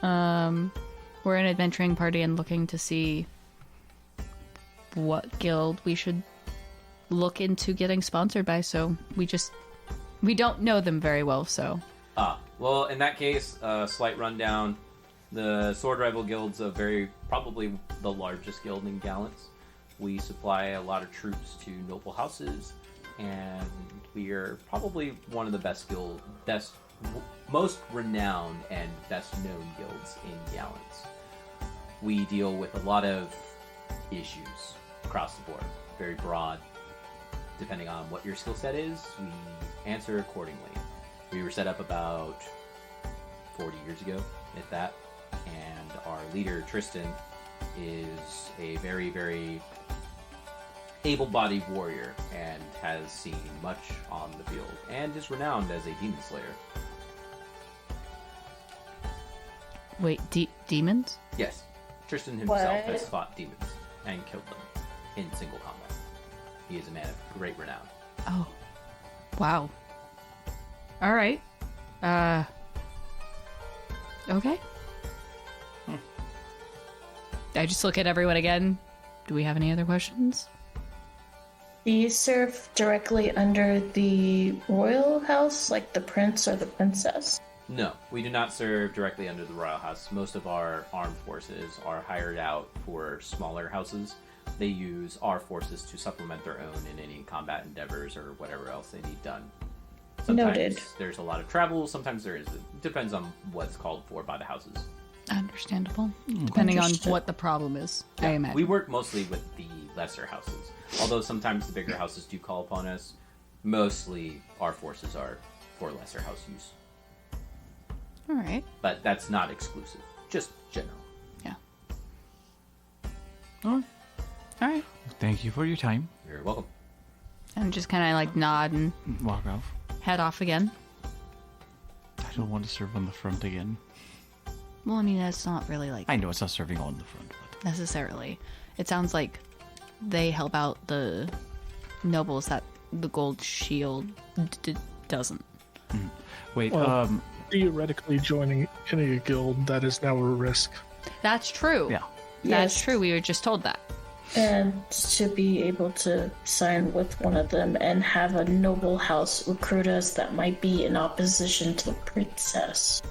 We're an adventuring party and looking to see what guild we should look into getting sponsored by, so we don't know them very well, so. Well, in that case, slight rundown. The Sword Rival Guild's probably the largest guild in Gallants. We supply a lot of troops to noble houses, and we are probably one of the most renowned and best known guilds in Gallants. We deal with a lot of issues across the board, very broad. Depending on what your skill set is, we answer accordingly. We were set up about 40 years ago, at that, and our leader, Tristan, is a very, very able-bodied warrior and has seen much on the field, and is renowned as a demon slayer. Wait, demons? Yes, Tristan himself What? has fought demons and killed them in single combat. He is a man of great renown. Oh. Wow. All right. Okay. I just look at everyone again. Do we have any other questions? Do you serve directly under the royal house, like the prince or the princess? No, we do not serve directly under the royal house. Most of our armed forces are hired out for smaller houses. They use our forces to supplement their own in any combat endeavors or whatever else they need done. Sometimes Noted. there's a lot of travel, sometimes there isn't. It depends on what's called for by the houses. Understandable. Depending on Understood. what the problem is, I imagine. We work mostly with the lesser houses. Although sometimes the bigger houses do call upon us, mostly our forces are for lesser house use. All right. But that's not exclusive, just general. Yeah. Oh, All right. thank you for your time. You're welcome. And just kind of like nod and Walk off. head off again. I don't want to serve on the front again. Well, I mean, that's not really like I know it's not serving on the front, but necessarily. It sounds like they help out the nobles that the gold shield doesn't. wait. Well, theoretically, joining any guild that is now a risk. That's true. Yeah. That's Yes. true. We were just told that. And to be able to sign with one of them and have a noble house recruit us that might be in opposition to the princess,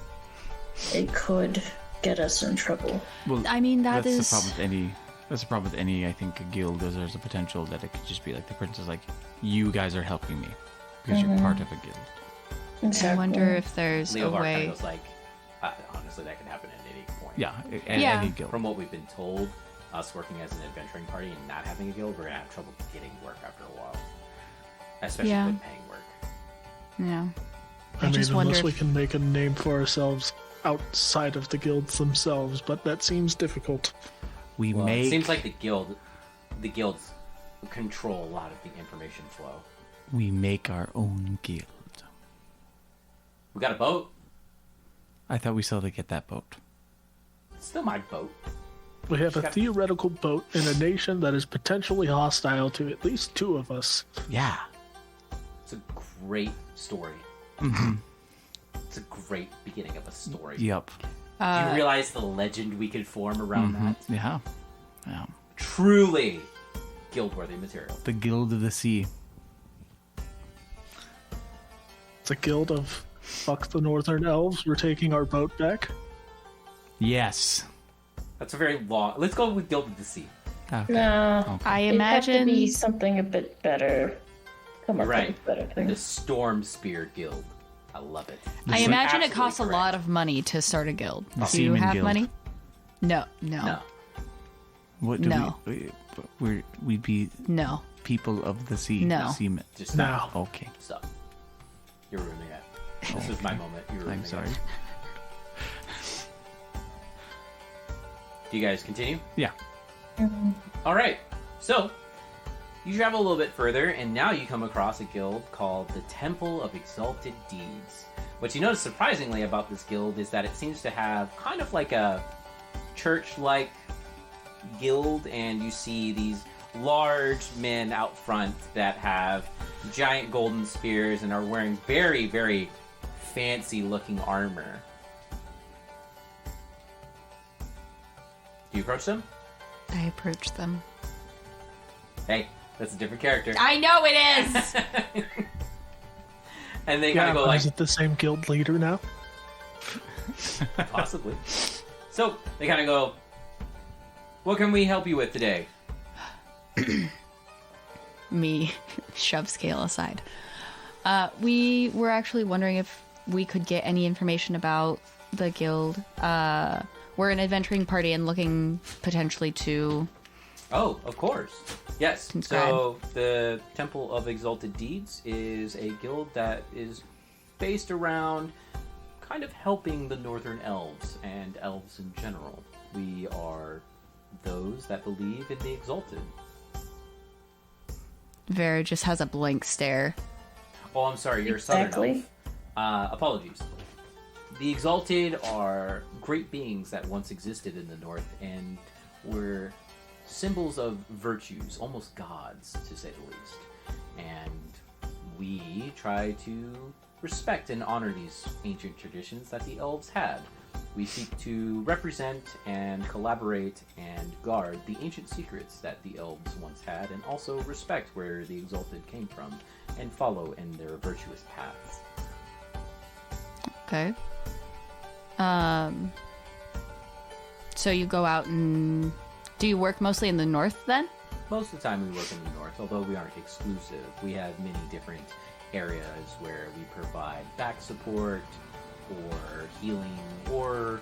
it could get us in trouble. Well, I mean, that's is the problem with any. That's the problem with any. I think a guild is there's a potential that it could just be like the prince is like, you guys are helping me because you're part of a guild. Exactly. I wonder if there's Leo a Bar kind way. of goes like, honestly, that can happen at any point. Yeah, Yeah. any guild. From what we've been told, us working as an adventuring party and not having a guild, we're gonna have trouble getting work after a while, especially Yeah. with paying work. Yeah. I mean, just wonder unless if- we can make a name for ourselves outside of the guilds themselves, but that seems difficult. We Well, make. it seems like the guilds control a lot of the information flow. We make our own guild. We got a boat. I thought we still had to get that boat. It's still my boat. We have a Got- theoretical boat in a nation that is potentially hostile to at least two of us. Yeah. It's a great story. It's a great beginning of a story. Yep. Do you realize the legend we could form around that? Yeah. Yeah. Truly guild-worthy material. The Guild of the Sea. It's a guild of fuck the northern elves. We're taking our boat back. Yes. That's a very long. Let's go with Guild of the Sea. Okay. No, I it'd have to imagine. be something a bit better. Come up Right. with better The things. Storm Spear Guild. I love it. I You're imagine it absolutely costs a correct. lot of money to start a guild. Do you Seaman have Guild. money? No. No. No. What do No. we'd be No. people of the sea. No. Seamen. Just No. Okay. stop. You're ruining it. This was my moment. You're ruining I'm sorry. it. Do you guys continue? Yeah. All right. So, you travel a little bit further, and now you come across a guild called the Temple of Exalted Deeds. What you notice surprisingly about this guild is that it seems to have kind of like a church-like guild, and you see these large men out front that have giant golden spears and are wearing very, very fancy-looking armor. Do you approach them? I approached them. Hey, that's a different character. I know it is! And they Yeah, kind of go but like, is it the same guild leader now? possibly. So they kind of go, what can we help you with today? Me shove scale aside. We were actually wondering if we could get any information about the guild. We're an adventuring party and looking potentially to. Oh, of course. Yes. Subscribe. So the Temple of Exalted Deeds is a guild that is based around kind of helping the Northern Elves and elves in general. We are those that believe in the Exalted. Vera just has a blank stare. Oh, I'm sorry, you're a Southern Exactly. Elf. Apologies. The Exalted are great beings that once existed in the North and were symbols of virtues, almost gods, to say the least. And we try to respect and honor these ancient traditions that the elves had. We seek to represent and collaborate and guard the ancient secrets that the elves once had, and also respect where the Exalted came from and follow in their virtuous paths. Okay. So you go out and... Do you work mostly in the north, then? Most of the time we work in the North, although we aren't exclusive. We have many different areas where we provide back support, or healing, or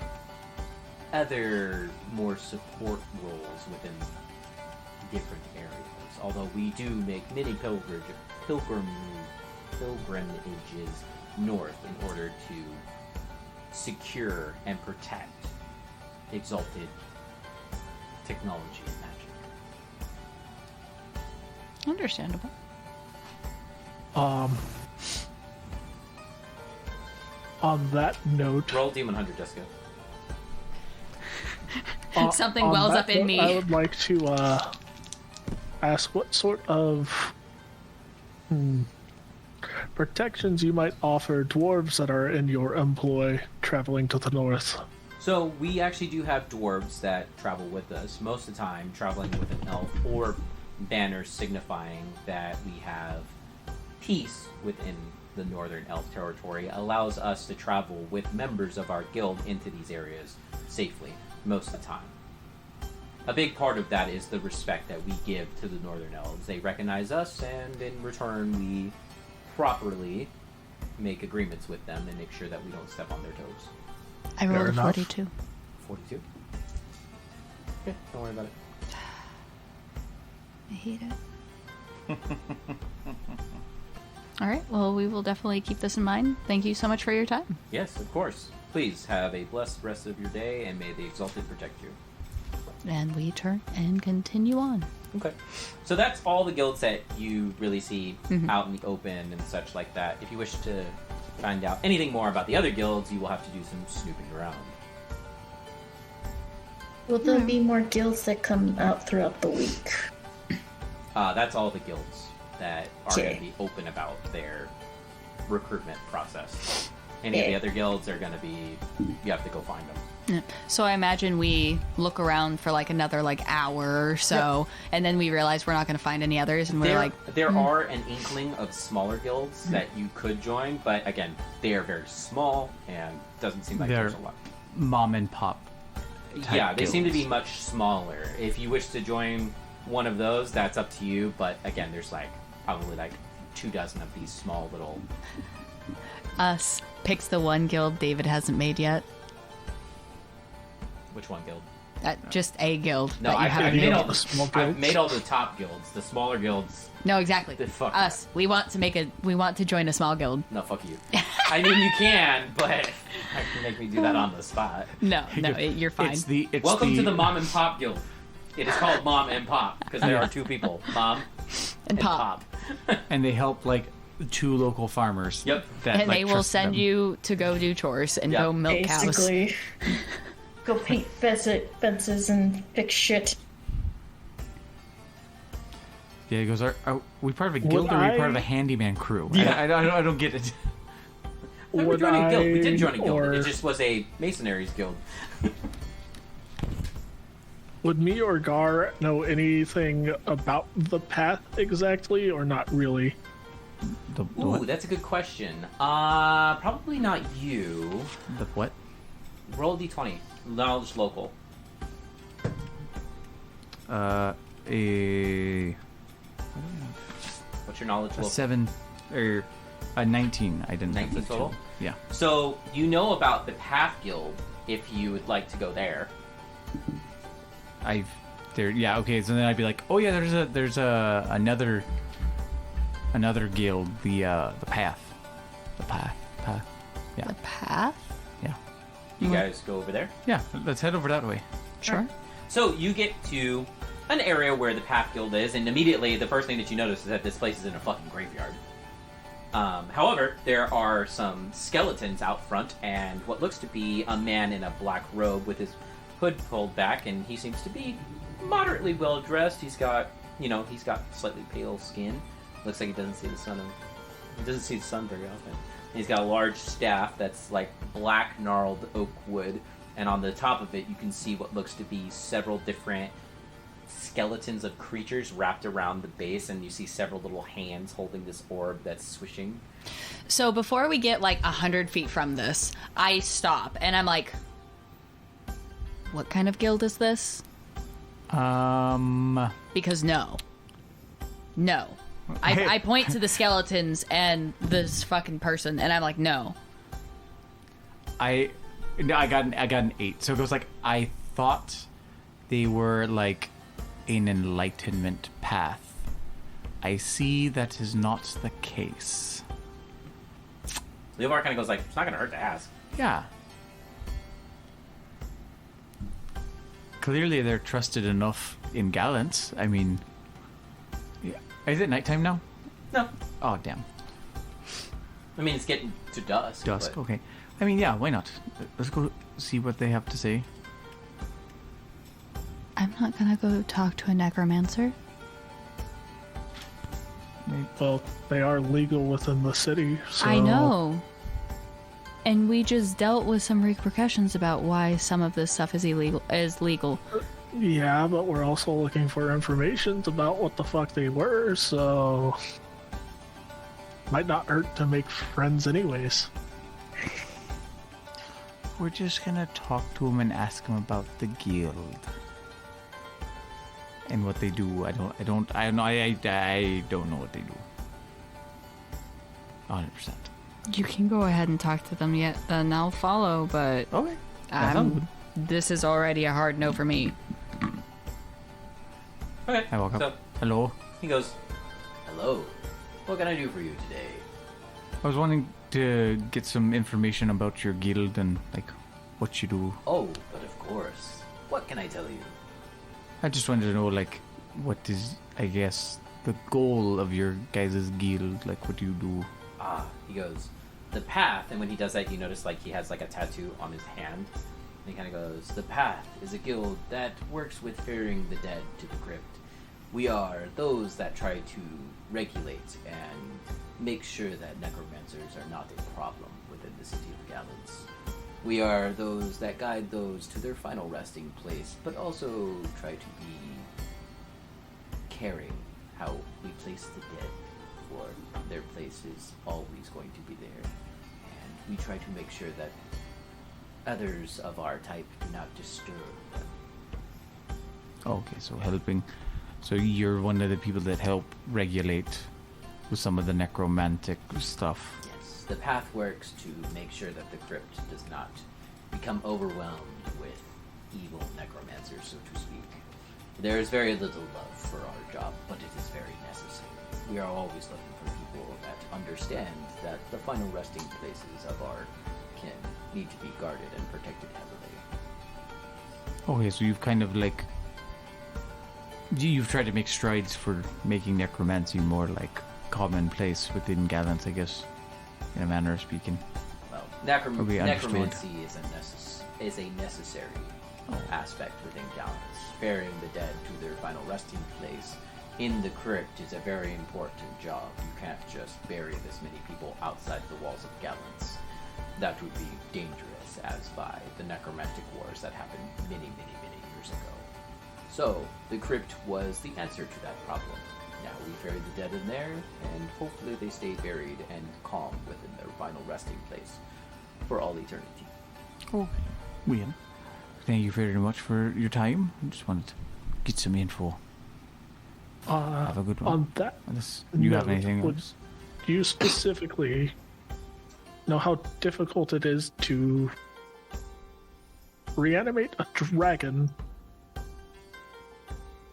other more support roles within different areas. Although we do make many pilgrimages north in order to secure and protect exalted technology and magic. Understandable. On that note, Roll Demon Hunter, Jessica. Something on wells that up in note, me. I would like to ask what sort of protections you might offer dwarves that are in your employ traveling to the north. So we actually do have dwarves that travel with us, most of the time traveling with an elf or banners signifying that we have peace within the Northern Elf territory. Allows us to travel with members of our guild into these areas safely most of the time. A big part of that is the respect that we give to the Northern Elves. They recognize us, and in return we properly make agreements with them and make sure that we don't step on their toes. I rolled Fair a enough. 42. 42? Okay, don't worry about it. I hate it. All right, well, we will definitely keep this in mind. Thank you so much for your time. Yes, of course. Please have a blessed rest of your day, and may the Exalted protect you. And we turn and continue on. Okay. So that's all the guilds that you really see out in the open and such like that. If you wish to find out anything more about the other guilds, you will have to do some snooping around. Will there be more guilds that come out throughout the week? That's all the guilds that are going Okay. to be open about their recruitment process. Any of the other guilds are going to be, you have to go find them. Yeah. So I imagine we look around for like another like hour or so, and then we realize we're not going to find any others, and we're There are an inkling of smaller guilds that you could join, but again, they are very small and doesn't seem like They're there's a lot. mom and pop. type Yeah, they seem to be guilds. much smaller. If you wish to join one of those, that's up to you, but again, there's like probably like 24 of these small little... us picks the one guild David hasn't made yet. Which one guild? Just a guild No, that you I've haven't made made. all the small I've guilds? made all the top guilds. The smaller guilds, No, exactly. The fuck Us. We want to join a small guild. no, fuck you. I mean, you can, but I can make me do that on the spot. No, you're fine. It's Welcome to the Mom and Pop Guild. It is called Mom and Pop because there are two people, Mom and pop. and they help like 2 local farmers. Yep. That, And like, they will trust send them. you to go do chores and Yep. go milk cows. Basically. Go paint fences and fix shit. Yeah, he goes, are we part of a guild or are we part of a handyman crew? Yeah. I don't get it. We Would joined a guild. We did join a I, guild. or It just was a masonry's guild. would me or Gar know anything about the path exactly, or not really? The Ooh, what? that's a good question. Probably not you. The what? Roll a d20. Knowledge local. A What's your knowledge local? 7 or a 19. I didn't have 19 the total? two. Yeah. So you know about the Path Guild if you would like to go there. Yeah, okay, so then I'd be like, oh yeah, there's another guild, the path. The path. path. Yeah. The path? Yeah. You guys go over there. Yeah, let's head over that way. Sure. So you get to an area where the Path Guild is, and immediately the first thing that you notice is that this place is in a fucking graveyard. However, there are some skeletons out front, and what looks to be a man in a black robe with his hood pulled back, and he seems to be moderately well dressed. He's got slightly pale skin. Looks like he doesn't see the sun very often. He's got a large staff that's like black gnarled oak wood, and on the top of it you can see what looks to be several different skeletons of creatures wrapped around the base, and you see several little hands holding this orb that's swishing. So before we get like 100 feet from this, I stop and I'm like, what kind of guild is this? Because no. I point to the skeletons and this fucking person, and I'm like, no. I got an 8. So it goes like, I thought they were like an enlightenment path. I see that is not the case. Leomar kind of goes like, it's not going to hurt to ask. Yeah. Clearly they're trusted enough in Gallant. I mean, yeah. Is it nighttime now? No. Oh, damn. I mean, it's getting to dusk. Dusk, but... okay. I mean, yeah, why not? Let's go see what they have to say. I'm not gonna go talk to a necromancer. Well, they are legal within the city, so... I know. And we just dealt with some repercussions about why some of this stuff is legal. Yeah, but we're also looking for information about what the fuck they were, so... Might not hurt to make friends anyways. We're just gonna talk to them and ask them about the guild. And what they do. I don't know what they do. 100%. You can go ahead and talk to them yet, then I'll follow, but Okay. That sounds good. this is already a hard no for me. Okay. I walk up. So Hello. he goes, hello. What can I do for you today? I was wanting to get some information about your guild and like what you do. Oh, but of course. What can I tell you? I just wanted to know like what is, I guess, the goal of your guys' guild. Like what do you do? He goes, the Path, and when he does that, you notice like he has like a tattoo on his hand. And he kind of goes, the Path is a guild that works with ferrying the dead to the crypt. We are those that try to regulate and make sure that necromancers are not a problem within the city of Gallants. We are those that guide those to their final resting place, but also try to be caring how we place the dead, for their place is always going to be there. And we try to make sure that others of our type do not disturb them. Okay, so helping. So you're one of the people that help regulate with some of the necromantic stuff. Yes, the Path works to make sure that the crypt does not become overwhelmed with evil necromancers, so to speak. There is very little love for our job, but it is very necessary. We are always looking for people that understand that the final resting places of our kin need to be guarded and protected heavily. Okay, so you've kind of like... You've tried to make strides for making necromancy more like commonplace within Gallant, I guess, in a manner of speaking. Well, Okay, understood. necromancy is a necessary aspect within Gallants. Ferrying the dead to their final resting place in the crypt is a very important job. You can't just bury this many people outside the walls of Gallants. That would be dangerous, as by the necromantic wars that happened many years ago. So, the crypt was the answer to that problem. Now we ferry the dead in there, and hopefully they stay buried and calm within their final resting place for all eternity. Okay. Well, thank you very much for your time. I just wanted to get some info. Have a good one. On that Unless you have note, anything would else. you specifically know how difficult it is to reanimate a dragon?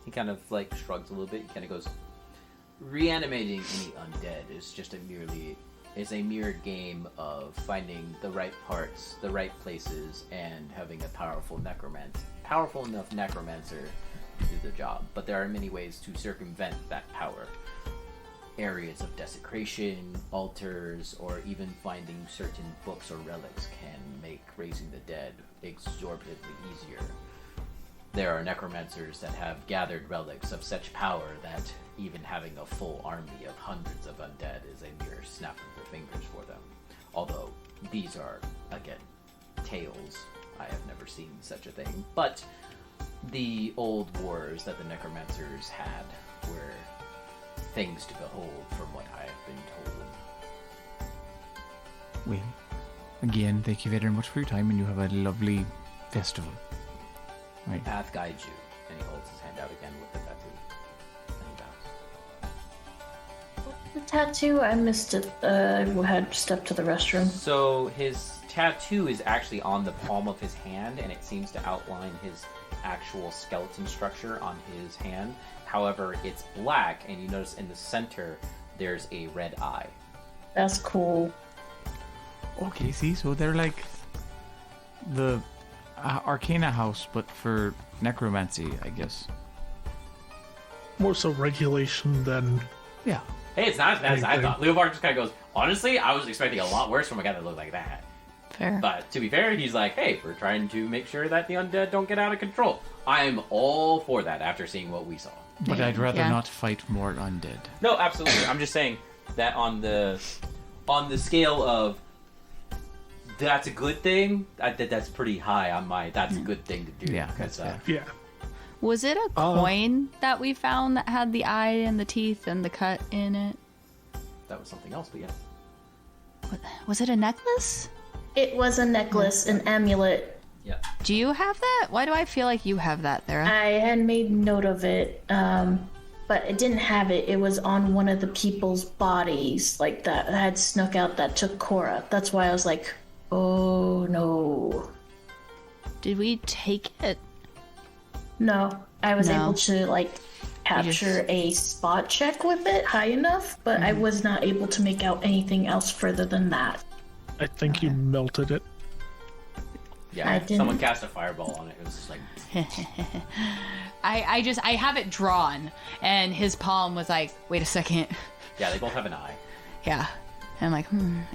He kind of like shrugs a little bit. He kind of goes, reanimating any undead is just a merely is a mere game of finding the right parts, the right places, and having a powerful enough necromancer to do the job. But there are many ways to circumvent that power. Areas of desecration, altars, or even finding certain books or relics can make raising the dead exorbitantly easier. There are necromancers that have gathered relics of such power that even having a full army of hundreds of undead is a mere snap of the fingers for them. Although these are, again, tales. I have never seen such a thing. But the old wars that the necromancers had were things to behold from what I have been told. Well, again, thank you very much for your time, and you have a lovely festival. Right. Path guides you. And he holds his hand out again with the tattoo. And he bows. The tattoo, I missed it. I had stepped to the restroom. So his tattoo is actually on the palm of his hand, and it seems to outline his actual skeleton structure on his hand. However, it's black, and you notice in the center there's a red eye. That's cool. Okay, see, so they're like the Arcana house, but for necromancy, I guess. More so regulation than. Yeah. Hey, it's not as bad as I thought. Leobar just kind of goes, honestly, I was expecting a lot worse from a guy that looked like that. Fair. But to be fair, he's like, hey, we're trying to make sure that the undead don't get out of control. I'm all for that after seeing what we saw. But I'd rather Yeah. not fight more undead. No, absolutely. I'm just saying that on the scale of that's a good thing, that's pretty high on my that's a good thing to do. Yeah, because that's fair. Yeah. Was it a coin that we found that had the eye and the teeth and the cut in it? that was something else. But yes, Was it a necklace? It was a necklace, an amulet. yeah. Do you have that? Why do I feel like you have that, Thera? I had made note of it, but it didn't have it. It was on one of the people's bodies, like that had snuck out that took Cora. That's why I was like, oh no. Did we take it? No, I was No. able to like capture a spot check with it high enough, but I was not able to make out anything else further than that. I think you melted it. Yeah, I didn't- someone cast a fireball on it. It was just like, I have it drawn, and his palm was like, wait a second. yeah, they both have an eye. Yeah. And I'm like,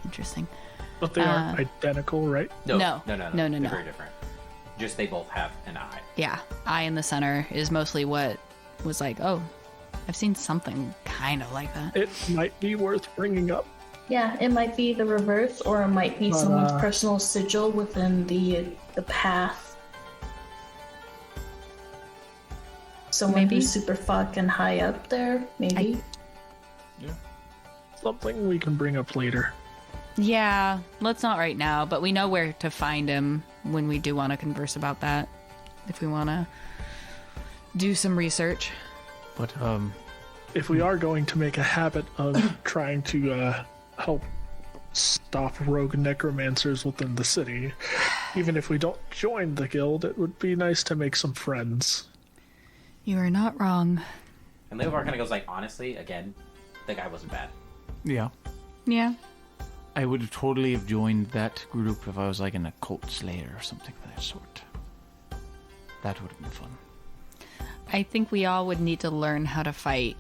interesting. But they aren't identical, right? No, No. no, No, They're no. very different. Just they both have an eye. Yeah. Eye in the center is mostly what was like, oh, I've seen something kind of like that. It might be worth bringing up. Yeah, it might be the reverse, or it might be someone's personal sigil within the path. Someone Maybe. who's super fucking high up there, maybe. Something we can bring up later. Yeah, let's not right now, but we know where to find him when we do want to converse about that. If we want to do some research. But, If we are going to make a habit of trying to help stop rogue necromancers within the city, even if we don't join the guild, it would be nice to make some friends. You are not wrong. And Leobar kind of goes like, honestly, again, the guy wasn't bad. yeah. Yeah. I would have totally have joined that group if I was like an occult slayer or something of that sort. That would have been fun. I think we all would need to learn how to fight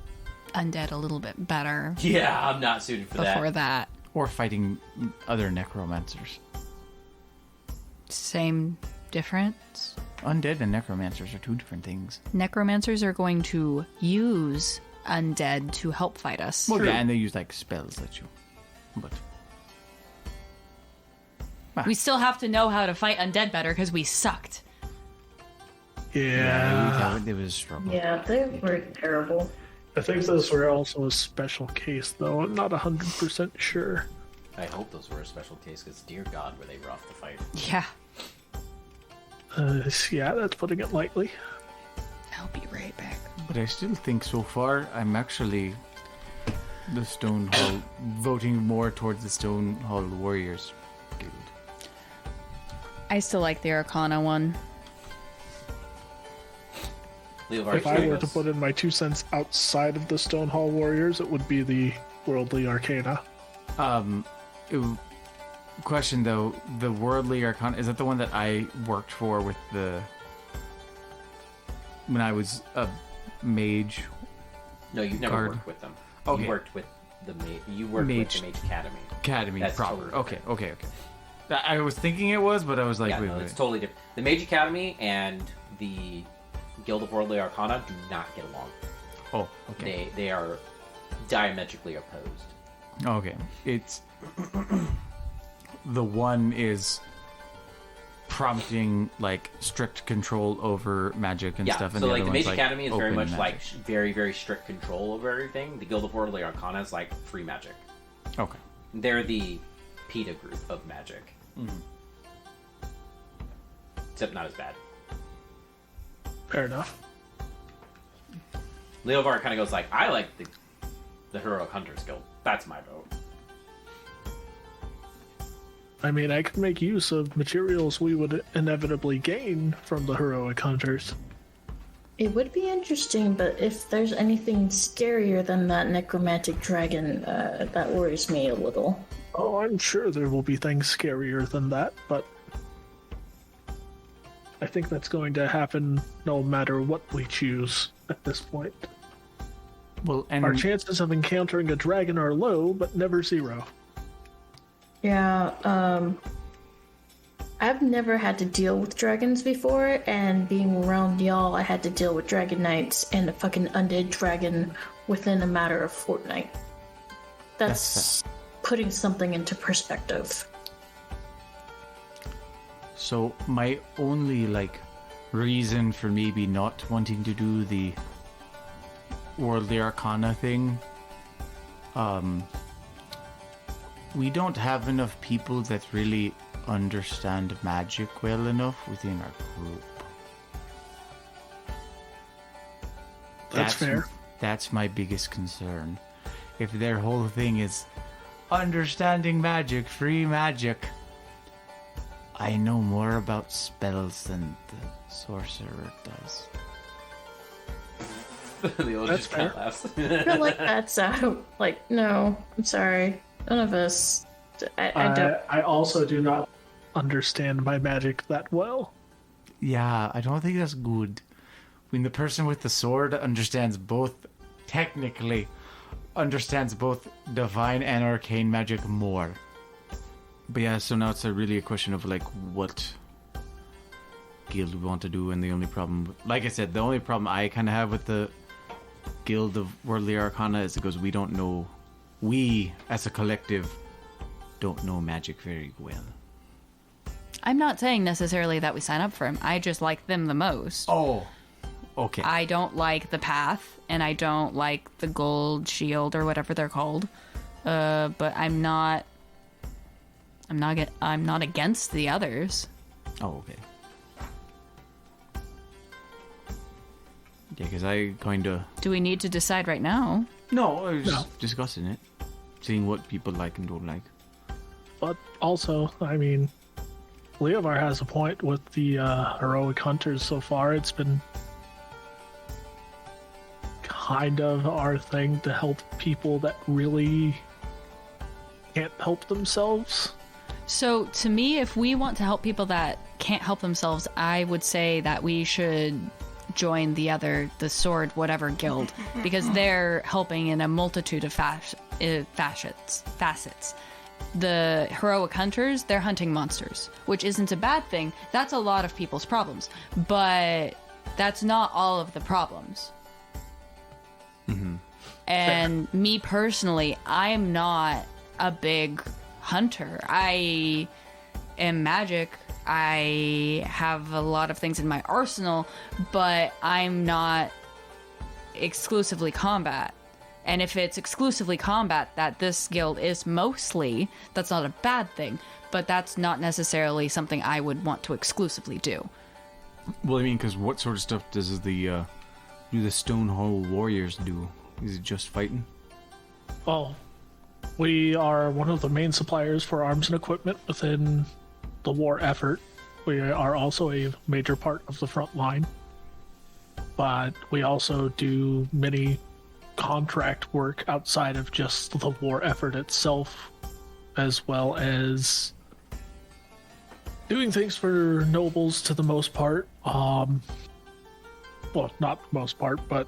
undead a little bit better Yeah, I'm not suited for before that. that. Or fighting other necromancers. Same difference. Undead and necromancers are two different things. Necromancers are going to use undead to help fight us. Well, yeah, and they use like spells that you. But We still have to know how to fight undead better because we sucked. Yeah. it was a struggle. Yeah, they were terrible. I think those were also a special case, though. I'm not 100% sure. I hope those were a special case, because dear God, were they rough to fight. Yeah. Yeah, that's putting it lightly. I'll be right back. But I still think so far I'm actually the Stone Hall voting more towards the Stone Hall Warriors Guild. I still like the Arcana one. Leovar If I were to put in my 2 cents outside of the Stonehall Warriors, it would be the Worldly Arcana. Question though, the Worldly Arcana, is that the one that I worked for with when I was a mage? No, you've never Guard. worked with them. Okay. You worked with the You worked with the Mage Academy. Academy That's proper. totally Okay. I was thinking it was, but I was like, Yeah, wait, no, wait. it's totally different. The Mage Academy and the Guild of Worldly Arcana do not get along. Oh, okay. They are diametrically opposed. Okay. It's the one is prompting like strict control over magic and Yeah, stuff, and so the like other the Mage one's, Academy is very open much magic. like very, very strict control over everything. The Guild of Worldly Arcana is like free magic. Okay. They're the PETA group of magic. Except not as bad. Fair enough. Leovar kind of goes like, I like the Heroic Hunters Guild. That's my vote. I mean, I could make use of materials we would inevitably gain from the heroic hunters. It would be interesting, but if there's anything scarier than that necromantic dragon, that worries me a little. Oh, I'm sure there will be things scarier than that, but I think that's going to happen no matter what we choose at this point. Well, and Our chances of encountering a dragon are low, but never zero. Yeah, I've never had to deal with dragons before, and being around y'all, I had to deal with dragon knights and a fucking undead dragon within a matter of fortnight. That's putting something into perspective. so my only like reason for maybe not wanting to do the Worldly Arcana thing, we don't have enough people that really understand magic well enough within our group. That's fair. That's my biggest concern. If their whole thing is understanding magic, free magic, I know more about spells than the sorcerer does. Leo That's just kind of fair. laughs. I feel like that's like, no, I'm sorry. None of us. I don't. I also do not understand my magic that well. Yeah, I don't think that's good. When the person with the sword understands both, technically, understands both divine and arcane magic more. But yeah, so now it's really a question of like what guild we want to do, and the only problem, like I said, the only problem I kind of have with the Guild of Worldly Arcana is because we don't know, we as a collective don't know magic very well. I'm not saying necessarily that we sign up for him. I just like them the most. Oh, okay. I don't like the path, and I don't like the gold shield or whatever they're called. But I'm not against the others. Oh, okay. Yeah, because I kind of... Do we need to decide right now? No, I was No. just discussing it. Seeing what people like and don't like. But also, I mean, Leovar has a point with the heroic hunters so far. It's been kind of our thing to help people that really can't help themselves. So, to me, if we want to help people that can't help themselves, I would say that we should join the sword whatever guild, because they're helping in a multitude of facets. The heroic hunters, they're hunting monsters, which isn't a bad thing. That's a lot of people's problems, but that's not all of the problems. And me personally, I'm not a big hunter. I am magic. I have a lot of things in my arsenal, but I'm not exclusively combat. And if it's exclusively combat that this guild is mostly, that's not a bad thing, but that's not necessarily something I would want to exclusively do. Well, I mean, because what sort of stuff does do the Stonehold Warriors do? Is it just fighting? Well, we are one of the main suppliers for arms and equipment within the war effort. We are also a major part of the front line. But we also do many contract work outside of just the war effort itself, as well as doing things for nobles to the most part. Well, not most part, but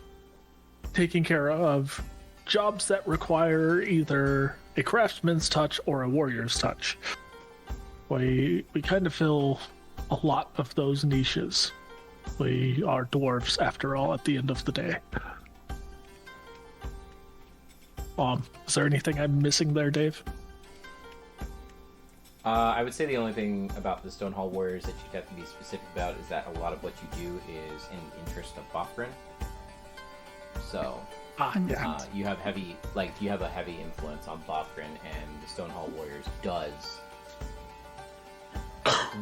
taking care of jobs that require either a craftsman's touch or a warrior's touch. We kind of fill a lot of those niches. We are dwarves, after all, at the end of the day. Is there anything I'm missing there, Dave? I would say the only thing about the Stonehall Warriors that you'd have to be specific about is that a lot of what you do is in the interest of Bofgren. So, Yeah. you have a heavy influence on Bofgren, and the Stonehall Warriors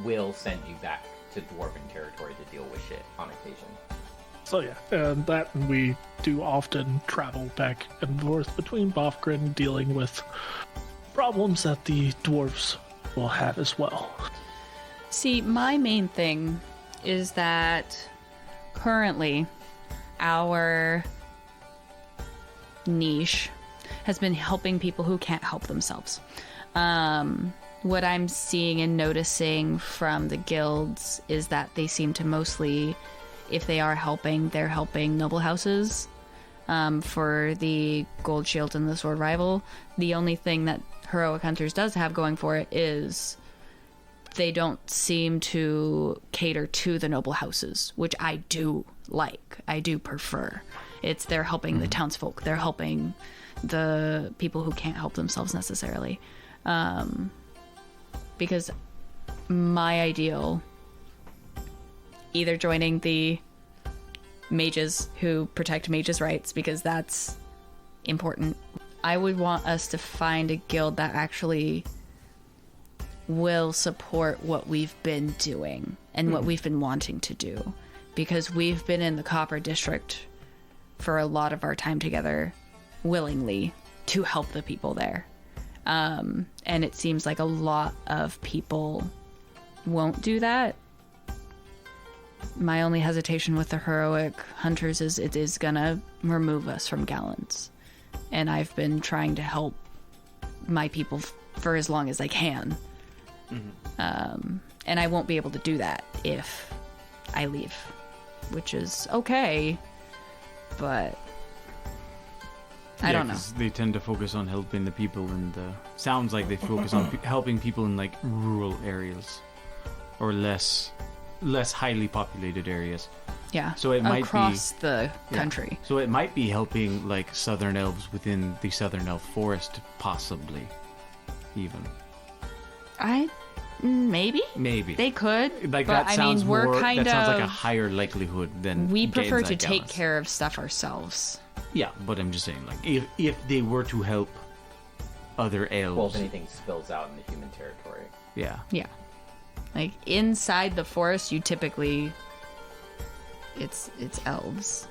will send you back to Dwarven territory to deal with shit on occasion. So yeah, and we do often travel back and forth between Bofgren, dealing with problems that the dwarves will have as well. See, my main thing is that currently our niche has been helping people who can't help themselves. What I'm seeing and noticing from the guilds is that they seem to mostly, if they are helping, they're helping noble houses. For the Gold Shield and the Sword Rival, the only thing that Heroic Hunters does have going for it is they don't seem to cater to the noble houses, which I do like. I do prefer. They're helping the townsfolk. They're helping the people who can't help themselves necessarily. Because my ideal, either joining the mages who protect mages' rights, because that's important. I would want us to find a guild that actually will support what we've been doing and what we've been wanting to do, because we've been in the Copper District for a lot of our time together willingly to help the people there. And it seems like a lot of people won't do that. My only hesitation with the Heroic Hunters is it is gonna remove us from Gallants. And I've been trying to help my people for as long as I can. And I won't be able to do that if I leave, which is okay, but I don't know. They tend to focus on helping the people in the... Sounds like they focus on helping people in, like, rural areas. Or less highly populated areas. Yeah, so it might across be, the country. So it might be helping, like, Southern Elves within the Southern Elf Forest, possibly. Even. Maybe? Maybe. They could. Like, but that sounds we're more, kind that of... sounds like a higher likelihood than... We prefer getting to that take Gallants. care of stuff ourselves. Yeah, but I'm just saying, like, if they were to help other elves... Well, if anything spills out into human territory. Yeah. Yeah. Like, inside the forest, you typically... It's elves.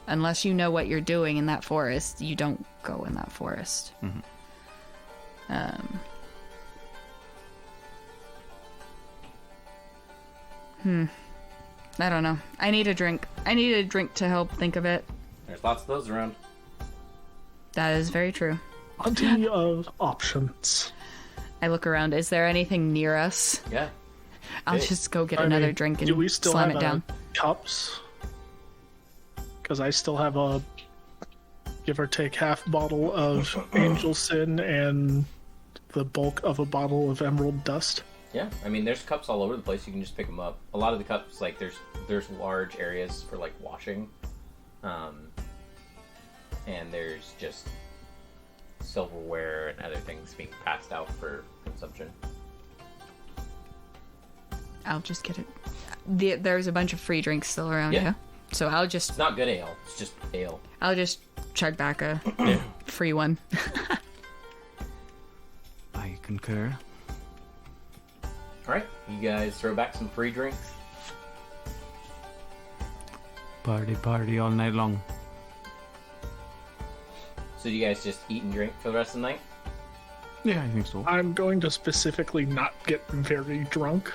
Unless you know what you're doing in that forest, you don't go in that forest. I don't know. I need a drink. I need a drink to help think of it. There's lots of those around. That is very true. Plenty of options. I look around. Is there anything near us? Yeah. I'll Hey. just go get another drink and do we still slam have it down. Cups? Because I still have a give or take half bottle of Angel Sin and the bulk of a bottle of Emerald Dust. Yeah, I mean, there's cups all over the place. You can just pick them up. A lot of the cups, like, there's large areas for, like, washing. And there's just silverware and other things being passed out for consumption. I'll just get it. There's a bunch of free drinks still around, Yeah. yeah? So I'll just It's not good ale. It's just ale. I'll just chug back a free one. I concur. All right, you guys throw back some free drinks. Party all night long. So do you guys just eat and drink for the rest of the night? Yeah, I think so. I'm going to specifically not get very drunk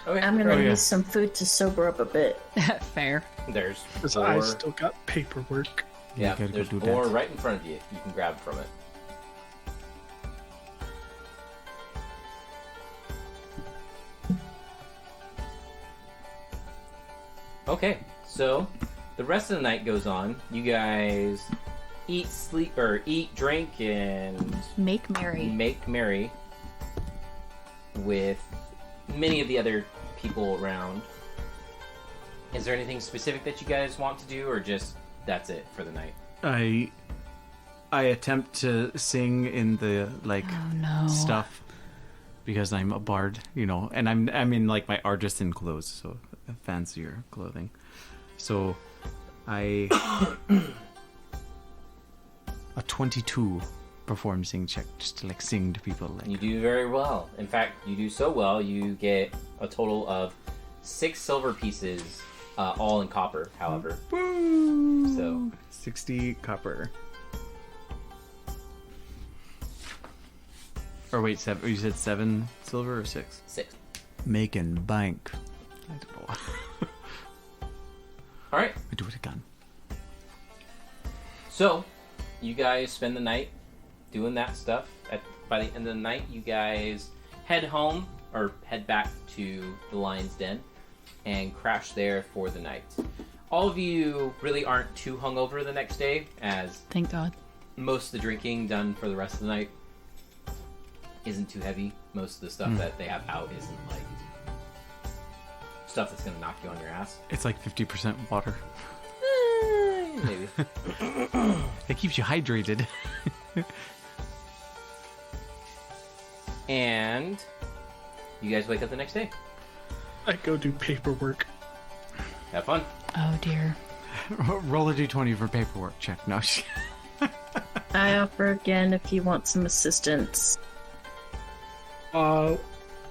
Okay. I'm gonna Oh, yeah. need some food to sober up a bit. Fair. There's because 4. I still got paperwork. You gotta go there's do more that. right in front of you. You can grab from it. Okay, so the rest of the night goes on. You guys eat, sleep, or eat, drink, and Make merry. make merry with many of the other people around. Is there anything specific that you guys want to do, or just that's it for the night? I attempt to sing in the like Oh no. stuff because I'm a bard, you know, and I'm in like my artisan clothes, so fancier clothing. So I a 22 perform sing check just to like sing to people like You do very well. In fact, you do so well, you get a total of 6 silver pieces, all in copper, however. Woo! So 60 copper. Or wait, seven? You said 7 silver or 6? 6. Making bank. I don't know. All right. I do it again. So, you guys spend the night doing that stuff. By the end of the night, you guys head home or head back to the Lion's Den and crash there for the night. All of you really aren't too hungover the next day, as Thank God. most of the drinking done for the rest of the night isn't too heavy. Most of the stuff that they have out isn't like stuff that's gonna knock you on your ass. It's like 50% water. Maybe. It keeps you hydrated. And you guys wake up the next day. I go do paperwork. Have fun. Oh dear. Roll a d20 for paperwork check. No. I offer again if you want some assistance.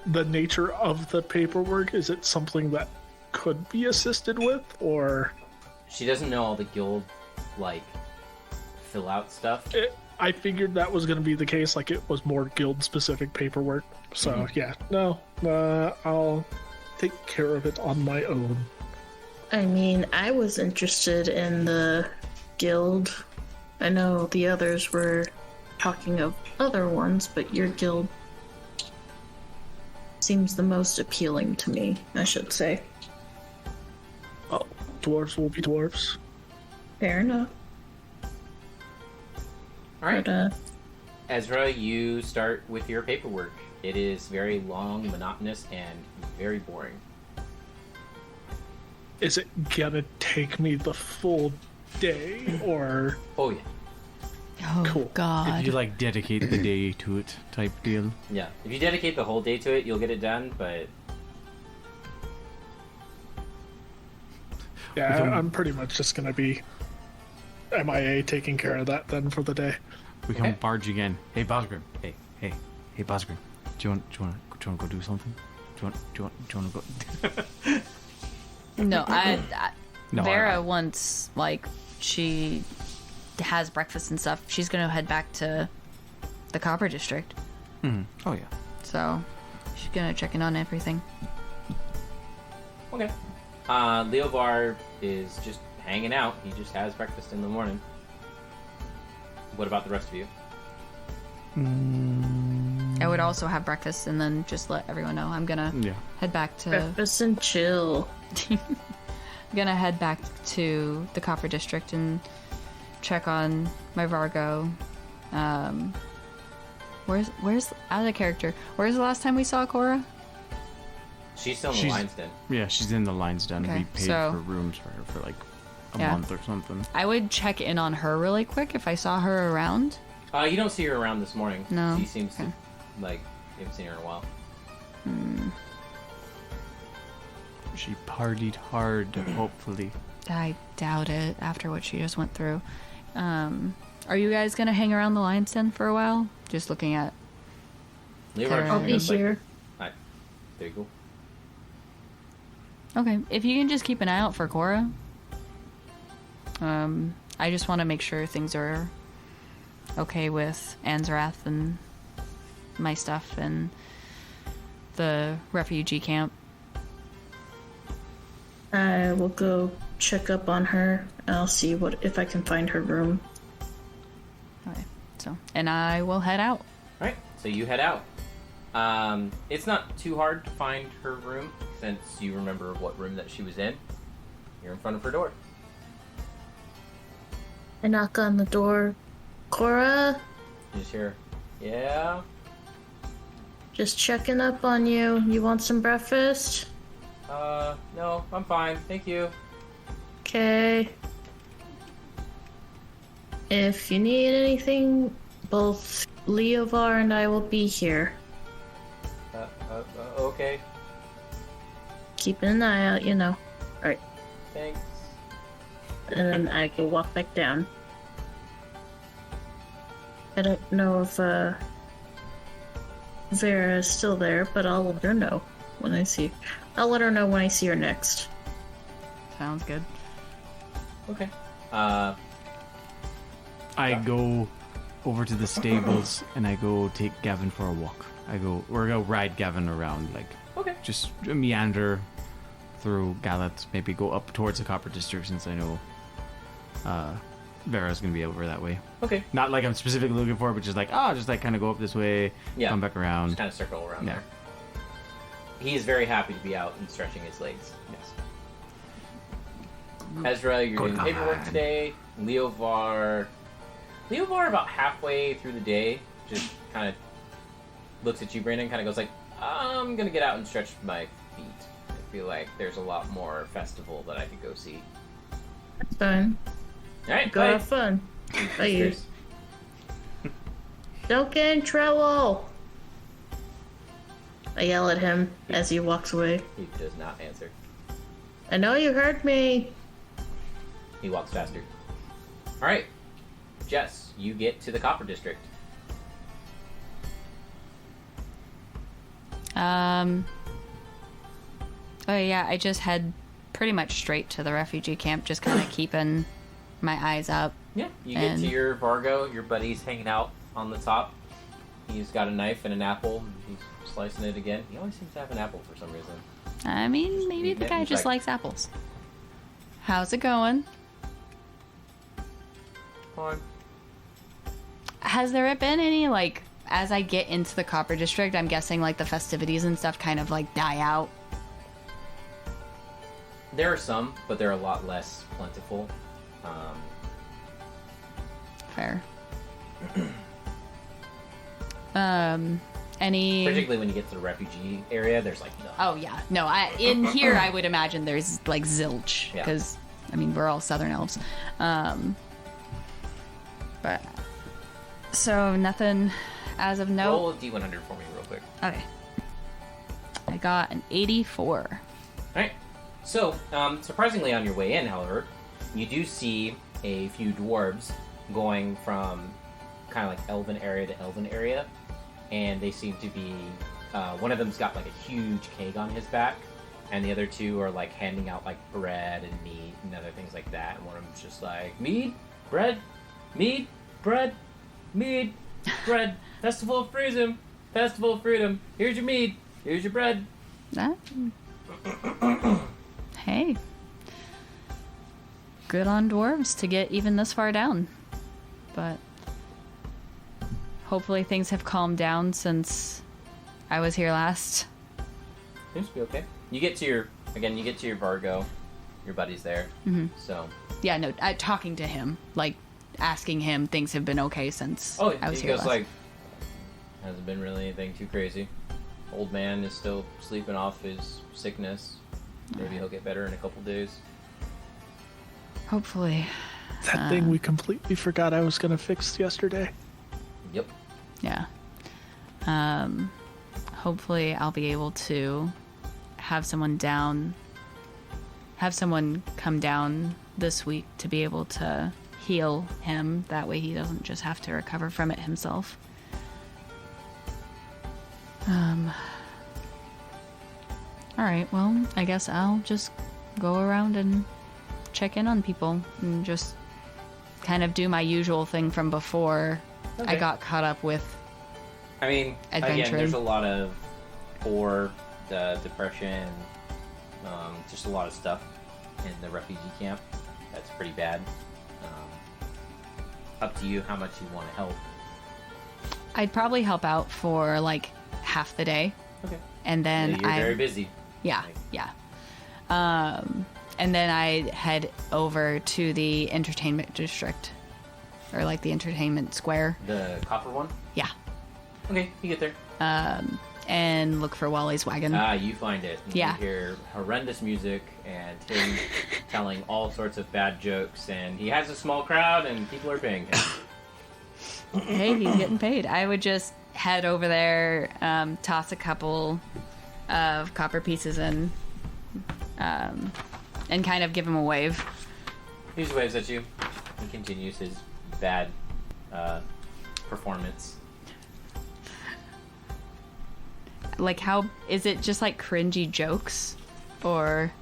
The nature of the paperwork, is it something that could be assisted with, or She doesn't know all the guild, like, fill out stuff. I figured that was going to be the case, like it was more guild-specific paperwork. So, yeah, no, I'll take care of it on my own. I mean, I was interested in the guild. I know the others were talking of other ones, but your guild seems the most appealing to me, I should say. Oh, dwarves will be dwarves. Fair enough. All right. But, Ezra, you start with your paperwork. It is very long, monotonous, and very boring. Is it gonna take me the full day, or... Oh, yeah. Oh Cool. God. If you like dedicate the day to it type deal. Yeah. If you dedicate the whole day to it, you'll get it done, but Yeah, I'm pretty much just gonna be MIA taking care of that then for the day. We come Okay. barge again. Hey, Bosgrim. Hey, Bosgrim. Do you want to go do something? Do you want to go? No, No, Vera I- once, like, she has breakfast and stuff. She's gonna head back to the Copper District, Oh yeah. so she's gonna check in on everything. okay. Leovar is just hanging out. He just has breakfast in the morning. What about the rest of you? I would also have breakfast and then just let everyone know I'm gonna Yeah. head back to. breakfast and chill. I'm gonna head back to the Copper District and check on my Vargo. Where's out of character? Where's the last time we saw Cora? She's still in the She's- Lion's Den. Yeah, she's in the Lion's Den. Okay, We paid so- for rooms for her for like a Yeah. month or something. I would check in on her really quick if I saw her around. You don't see her around this morning. No. She seems Okay. to, like, you haven't seen her in a while. She partied hard, hopefully. I doubt it after what she just went through. Are you guys gonna hang around the Lion's Den for a while? Just looking at. Leovar I'll just be goes, like, here. Alright. There you go. Okay, if you can just keep an eye out for Cora. I just want to make sure things are okay with Anzarath and my stuff and the refugee camp. I will go check up on her. I'll see if I can find her room. Okay. So, and I will head out. All right, so you head out. It's not too hard to find her room since you remember what room that she was in. You're in front of her door. I knock on the door. Cora, You just hear, yeah. just checking up on you. You want some breakfast? No, I'm fine, thank you. Okay. If you need anything, both Leovar and I will be here. Okay, Keeping an eye out, you know. Alright. thanks. And then I can walk back down. I don't know if Vera is still there, but I'll let her know when I see. I'll let her know when I see her next. Sounds good. Okay. I go over to the stables and I go take Gavin for a walk. We're gonna ride Gavin around, like, Okay. just meander through Galat, maybe go up towards the Copper District since I know Vera's gonna be over that way. Okay. Not like I'm specifically looking for it, but just like, just like kind of go up this way, Yeah. come back around. Just kind of circle around Yeah. there. He is very happy to be out and stretching his legs. Yes. Ezra, you're Good doing paperwork God. today. Leovar about halfway through the day just kind of looks at you, Brandon, kind of goes like, I'm gonna get out and stretch my feet. I feel like there's a lot more festival that I could go see. That's fine. Alright, Go bye. have fun. Bye. Cheers. Don't get in trouble! I yell at him as he walks away. He does not answer. I know you heard me! He walks faster. Alright. Jess, you get to the Copper District. Oh yeah, I just head pretty much straight to the refugee camp, just kind of keeping my eyes up. Yeah, you get to your Vargo. Your buddy's hanging out on the top. He's got a knife and an apple. He's slicing it again. He always seems to have an apple for some reason. I mean, maybe the guy He's just like- likes apples. How's it going? Fine. Has there been any, like, as I get into the Copper District, I'm guessing, like, the festivities and stuff kind of, like, die out? There are some, but they're a lot less plentiful. Fair. Any... Particularly when you get to the refugee area, there's like no. Oh, yeah. No, in here, I would imagine there's, like, zilch. Yeah. Because, I mean, we're all Southern Elves. But... So, nothing as of note? Roll a D100 for me real quick. Okay. I got an 84. Alright. So, surprisingly on your way in, however, you do see a few dwarves going from kind of like elven area to elven area. And they seem to be... one of them's got like a huge keg on his back. And the other two are like handing out like bread and meat and other things like that. And one of them's just like, mead, bread, mead, bread, mead, bread, Festival of Freedom, Festival of Freedom. Here's your mead, here's your bread. That... Hey. Good on dwarves to get even this far down. But hopefully things have calmed down since I was here last. Seems to be okay. You get to your Vargo. Your buddy's there. Mm-hmm. So. Yeah, no, talking to him, like asking him things have been okay since Oh, I was he here goes last. like, hasn't been really anything too crazy. Old man is still sleeping off his sickness. Maybe he'll get better in a couple days. Hopefully. That thing we completely forgot I was going to fix yesterday. Yep. Yeah. Hopefully I'll be able to have someone come down this week to be able to heal him. That way he doesn't just have to recover from it himself. Alright, well, I guess I'll just go around and check in on people and just kind of do my usual thing from before I Okay. got caught up with I mean, again, Adventuring. there's a lot of depression, just a lot of stuff. in the refugee camp. That's pretty bad. Up to you how much you want to help. I'd probably help out for like half the day. Okay. And then You're very busy. Yeah, yeah. And then I head over to the entertainment district. Or like the entertainment square. The copper one? Yeah. Okay, you get there. And look for Wally's wagon. You find it. And Yeah. You hear horrendous music and him telling all sorts of bad jokes, and he has a small crowd, and people are paying him. Hey, he's getting paid. I would just head over there, toss a couple of copper pieces in, and kind of give him a wave. He just waves at you and continues his bad performance. Like, how is it? Just like cringy jokes, or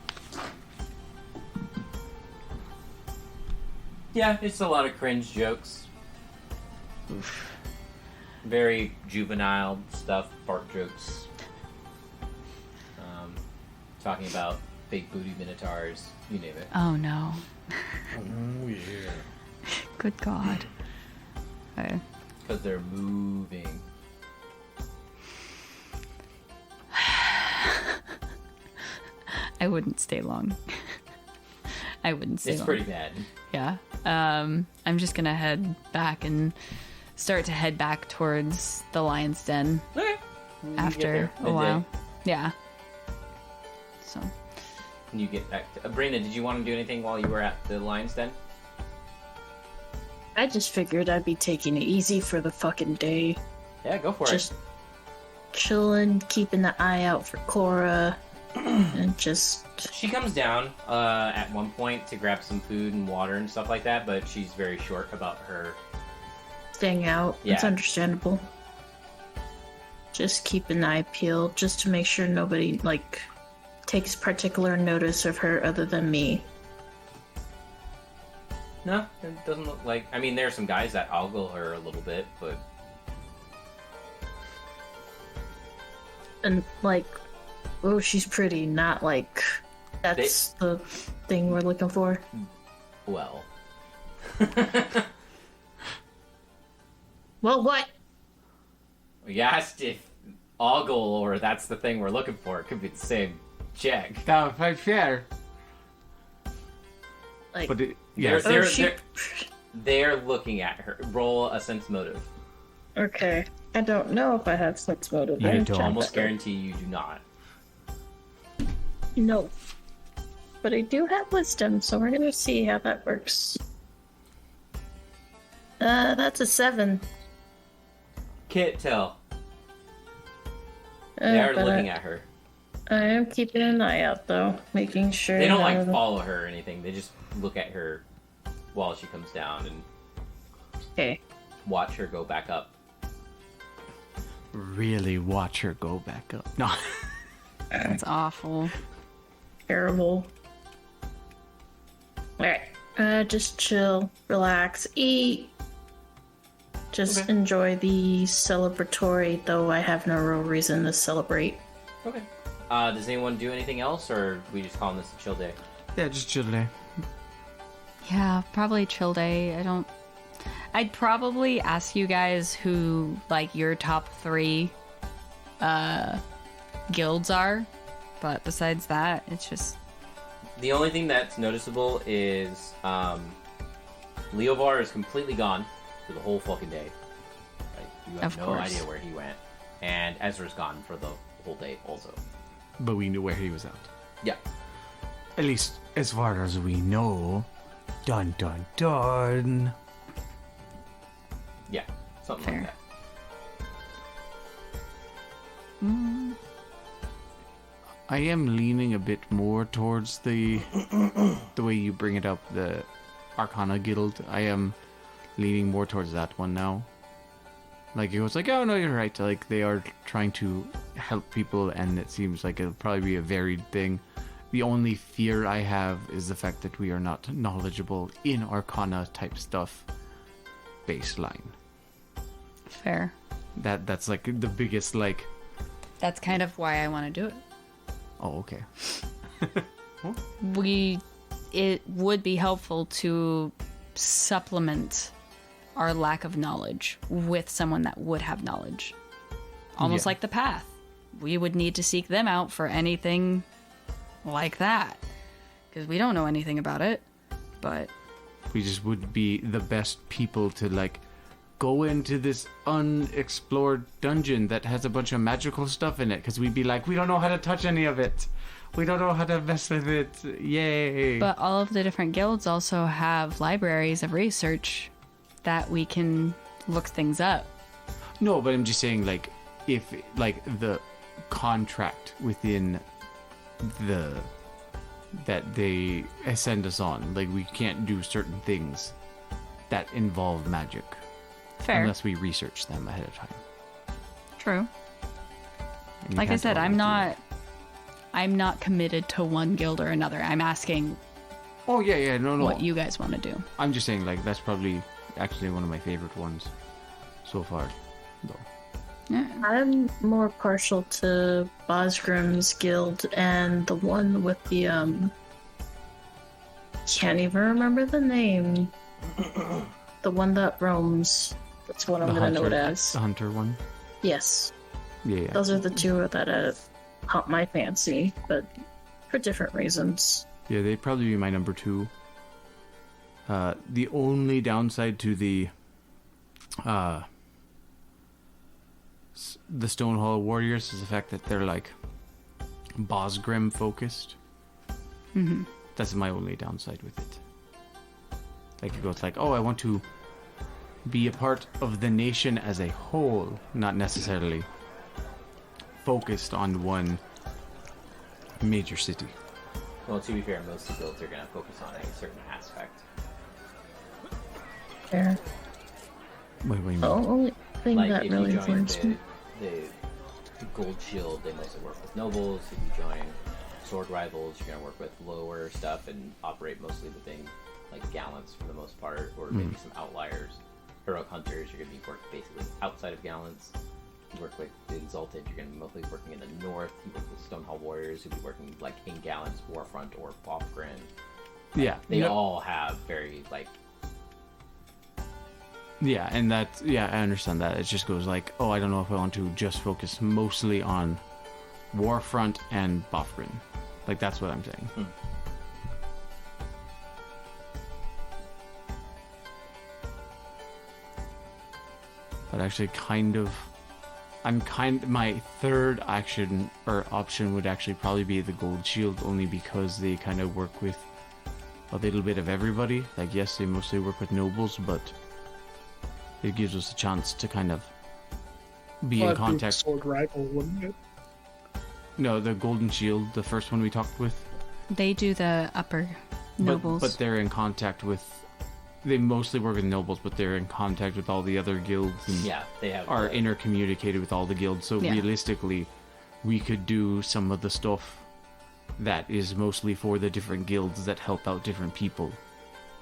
Yeah, it's a lot of cringe jokes. Very juvenile stuff, fart jokes. Talking about big booty minotaurs, you name it. oh no, Oh yeah. good God. Okay. Because they're moving. I wouldn't stay long. I wouldn't stay It's long. pretty bad. Yeah. I'm just gonna head back and start to head back towards the lion's den Okay. You get after there a midday. while. Yeah. So You get back to... Brina, did you want to do anything while you were at the lion's den? I just figured I'd be taking it easy for the fucking day. Yeah, go for Just chilling, keeping the eye out for Cora, and just... it. She comes down at one point to grab some food and water and stuff like that, but she's very short about her... staying out. It's Yeah. understandable. Just keep an eye peeled, just to make sure nobody, like, takes particular notice of her other than me. No, it doesn't look like... I mean, there are some guys that ogle her a little bit, but... And, like, oh, she's pretty, not like... That's the thing we're looking for. Well... Well, what? You asked if ogle or that's the thing we're looking for. It could be the same check. That was fair. Like, But it, They're, yes, they're, she- they're, they're looking at her. Roll a sense motive. okay. I don't know if I have sense motive. You I didn't don't. check Almost that. guarantee you do not. No. But I do have wisdom, so we're gonna see how that works. That's a 7. Can't tell. They are looking at her. I am keeping an eye out, though, making sure. They don't none like of them- follow her or anything. They just look at her while she comes down and Okay. watch her go back up. really watch her go back up. No. that's awful. Terrible. Alright. Just chill, relax, eat. Just Okay. enjoy the celebratory, though I have no real reason to celebrate. Okay. Does anyone do anything else, or we just calling this a chill day? Yeah, just chill there. Yeah, probably chill day. I'd probably ask you guys who, like, your top 3 guilds are. But besides that, it's just... The only thing that's noticeable is Leovar is completely gone for the whole fucking day. Like, you have Of no course. idea where he went. And Ezra's gone for the whole day also. But we knew where he was at. Yeah. At least as far as we know. Dun dun dun. Yeah. Something Fair. like that. I am leaning a bit more towards the way you bring it up, the Arcana Guild. I am leaning more towards that one now. Like, it was like, oh no, you're right. Like, they are trying to help people, and it seems like it'll probably be a varied thing. The only fear I have is the fact that we are not knowledgeable in Arcana type stuff baseline. Fair. That's like the biggest, like, That's kind of why I want to do it. oh, okay. We it would be helpful to supplement our lack of knowledge with someone that would have knowledge. Almost Yeah. like the path. We would need to seek them out for anything like that. Because we don't know anything about it. But We just would be the best people to, like, go into this unexplored dungeon that has a bunch of magical stuff in it. Because we'd be like, we don't know how to touch any of it. We don't know how to mess with it. Yay. but all of the different guilds also have libraries of research that we can look things up. No, but I'm just saying, like, if, like, the contract within the... that they send us on, like, we can't do certain things that involve magic. Fair. Unless we research them ahead of time. True. And you Like I can't said, always I'm do that. not committed to one guild or another. I'm asking Oh, yeah, no. what you guys want to do. I'm just saying, like, that's probably actually one of my favorite ones so far, though. Yeah. I'm more partial to Bosgrim's guild and the one with the can't even remember the name. The one that roams. That's what I'm gonna know it as. The hunter one? Yes. Yeah. Those are the two that have caught my fancy, but for different reasons. Yeah, they'd probably be my number 2. The only downside to the Stonehall Warriors is the fact that they're, like, Bosgrim focused. Mm-hmm. That's my only downside with it. Like, it goes like, oh, I want to be a part of the nation as a whole, not necessarily focused on one major city. Well, to be fair, most of the guilds are going to focus on a certain aspect. Fair. What do you mean? The only thing Like, that if really you join influenced me. the Gold Shield, they mostly work with nobles. If you join Sword Rivals, you're going to work with lower stuff and operate mostly within, like, gallants for the most part, or maybe some outliers. Heroic Hunters, you're going to be working basically outside of gallants. You work with the Exalted, you're going to be mostly working in the north. You work with Stonehall Warriors, who'll be working, like, in gallants, Warfront, or Bofgren. Yeah. They all have very, like... Yeah, and that's, yeah, I understand that. It just goes like, oh, I don't know if I want to just focus mostly on Warfront and Bofgren. Like, that's what I'm saying. But actually, my third action or option would actually probably be the Gold Shield, only because they kind of work with a little bit of everybody. Like, yes, they mostly work with nobles, but it gives us a chance to kind of be in That'd be contact. Sword rival, wouldn't it? No, the Golden Shield, the first one we talked with. They do the upper nobles. But they're in contact with... They mostly work with nobles, but they're in contact with all the other guilds and Yeah, they have... are intercommunicated with all the guilds. So Yeah. realistically, we could do some of the stuff that is mostly for the different guilds that help out different people.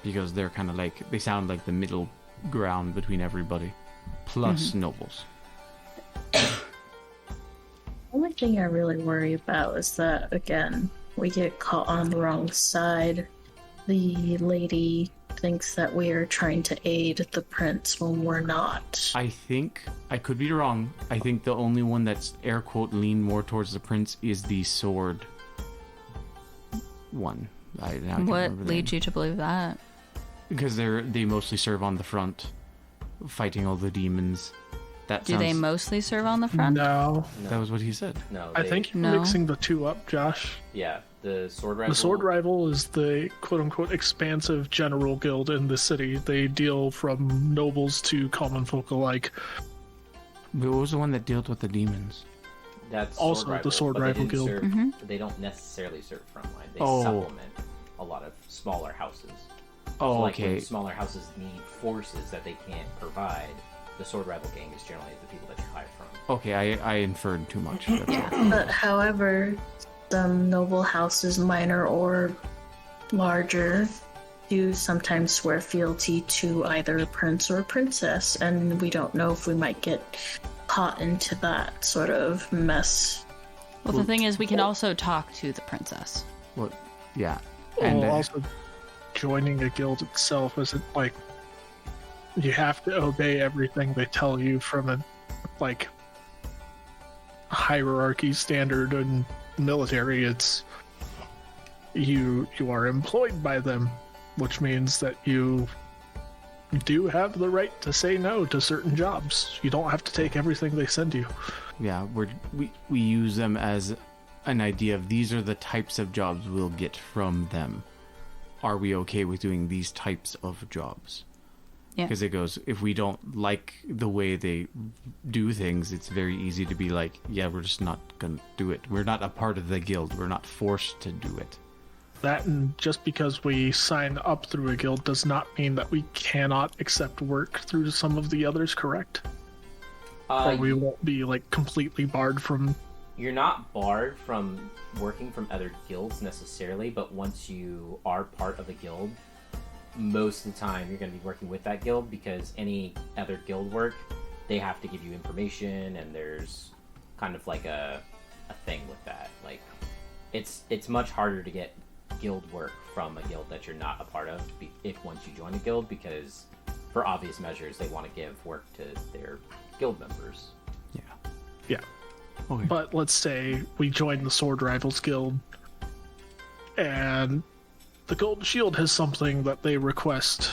Because they're kind of like... They sound like the middle ground between everybody. Plus nobles. Only thing I really worry about is that, again, we get caught on the wrong side. The lady thinks that we are trying to aid the prince when we're not. I think, I could be wrong, I think the only one that's air quote lean more towards the prince is the sword one. Now I can't What remember the leads name. you to believe that? Because they mostly serve on the front, fighting all the demons. That Do they sounds- mostly serve on the front? No. That was what he said. No, I they- think you're No. mixing the two up, Josh. Yeah, the Sword Rival... The Sword Rival is the quote-unquote expansive general guild in the city. They deal from nobles to common folk alike. What was the one that dealt with the demons? That's Also Sword the Rival, Sword but they Rival didn't Guild. serve- They don't necessarily serve frontline. They Oh. supplement a lot of smaller houses. Oh, So, like, okay. when smaller houses need forces that they can't provide, the Sword Rival gang is generally the people that you hire from. Okay, I inferred too much. That's all. But however, some noble houses, minor or larger, do sometimes swear fealty to either a prince or a princess, and we don't know if we might get caught into that sort of mess. Well, the thing is, we can also talk to the princess. Well, yeah. And, Well, also, joining a guild itself isn't like you have to obey everything they tell you from a like hierarchy standard and military. It's you are employed by them, which means that you do have the right to say no to certain jobs. You don't have to take everything they send you. Yeah, we use them as an idea of these are the types of jobs we'll get from them. Are we okay with doing these types of jobs? Yeah. Because it goes, if we don't like the way they do things, it's very easy to be like, yeah, we're just not going to do it. We're not a part of the guild. We're not forced to do it. That, and just because we sign up through a guild does not mean that we cannot accept work through some of the others, correct? Or we won't be like completely barred from. You're not barred from working from other guilds necessarily, but once you are part of a guild, most of the time you're going to be working with that guild, because any other guild work, they have to give you information, and there's kind of like a thing with that. Like, it's much harder to get guild work from a guild that you're not a part of if once you join a guild, because for obvious measures they want to give work to their guild members. Yeah. Okay. But let's say we join the Sword Rivals Guild, and the Golden Shield has something that they request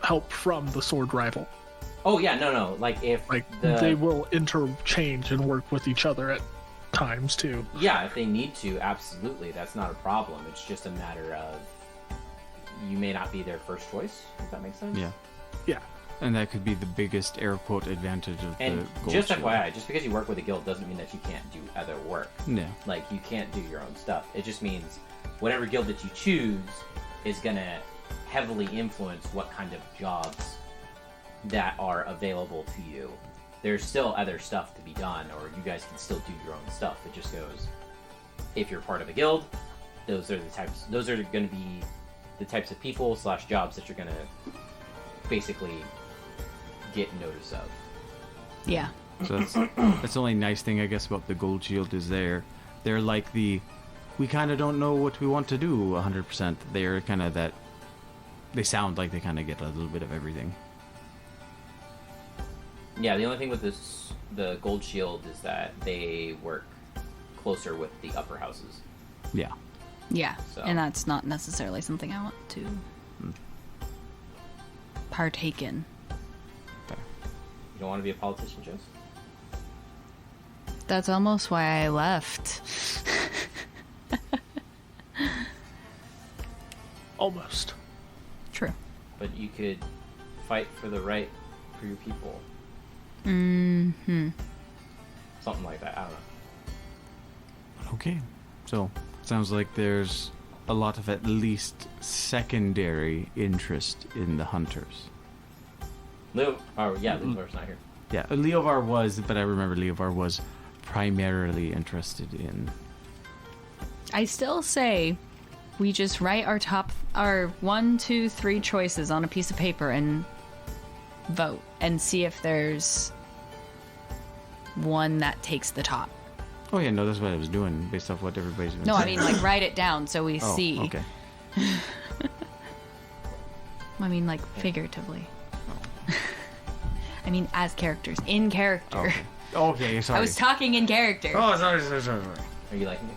help from the Sword Rival. Oh yeah, no. Like if They will interchange and work with each other at times too. Yeah, if they need to, absolutely, that's not a problem. It's just a matter of you may not be their first choice, if that makes sense. Yeah. And that could be the biggest air quote advantage of And the gold just shield. FYI, just because you work with a guild doesn't mean that you can't do other work. Yeah. Like, you can't do your own stuff. It just means whatever guild that you choose is going to heavily influence what kind of jobs that are available to you. There's still other stuff to be done, or you guys can still do your own stuff. It just goes, if you're part of a guild, those are going to be the types of people / jobs that you're going to basically get notice of. Yeah. So that's the only nice thing, I guess, about the gold shield is they're like we kind of don't know what we want to do 100%. They're kind of that, they sound like they kind of get a little bit of everything. Yeah, the only thing with the gold shield is that they work closer with the upper houses. Yeah. Yeah. So. And that's not necessarily something I want to partake in. You don't want to be a politician, Jess? That's almost why I left. Almost. True. But you could fight for the right for your people. Mm-hmm. Something like that. I don't know. Okay. So, sounds like there's a lot of at least secondary interest in the hunters. Leovar's not here. Yeah, Leovar was, but I remember Leovar was primarily interested in. I still say we just write our 1, 2, 3 choices on a piece of paper and vote and see if there's one that takes the top. Oh yeah, no, that's what I was doing based off what everybody's been No, saying. I mean like write it down so we Oh, see. okay. I mean like figuratively. I mean as characters, in character. Okay, sorry. I was talking in character. Oh, sorry. Are you liking it?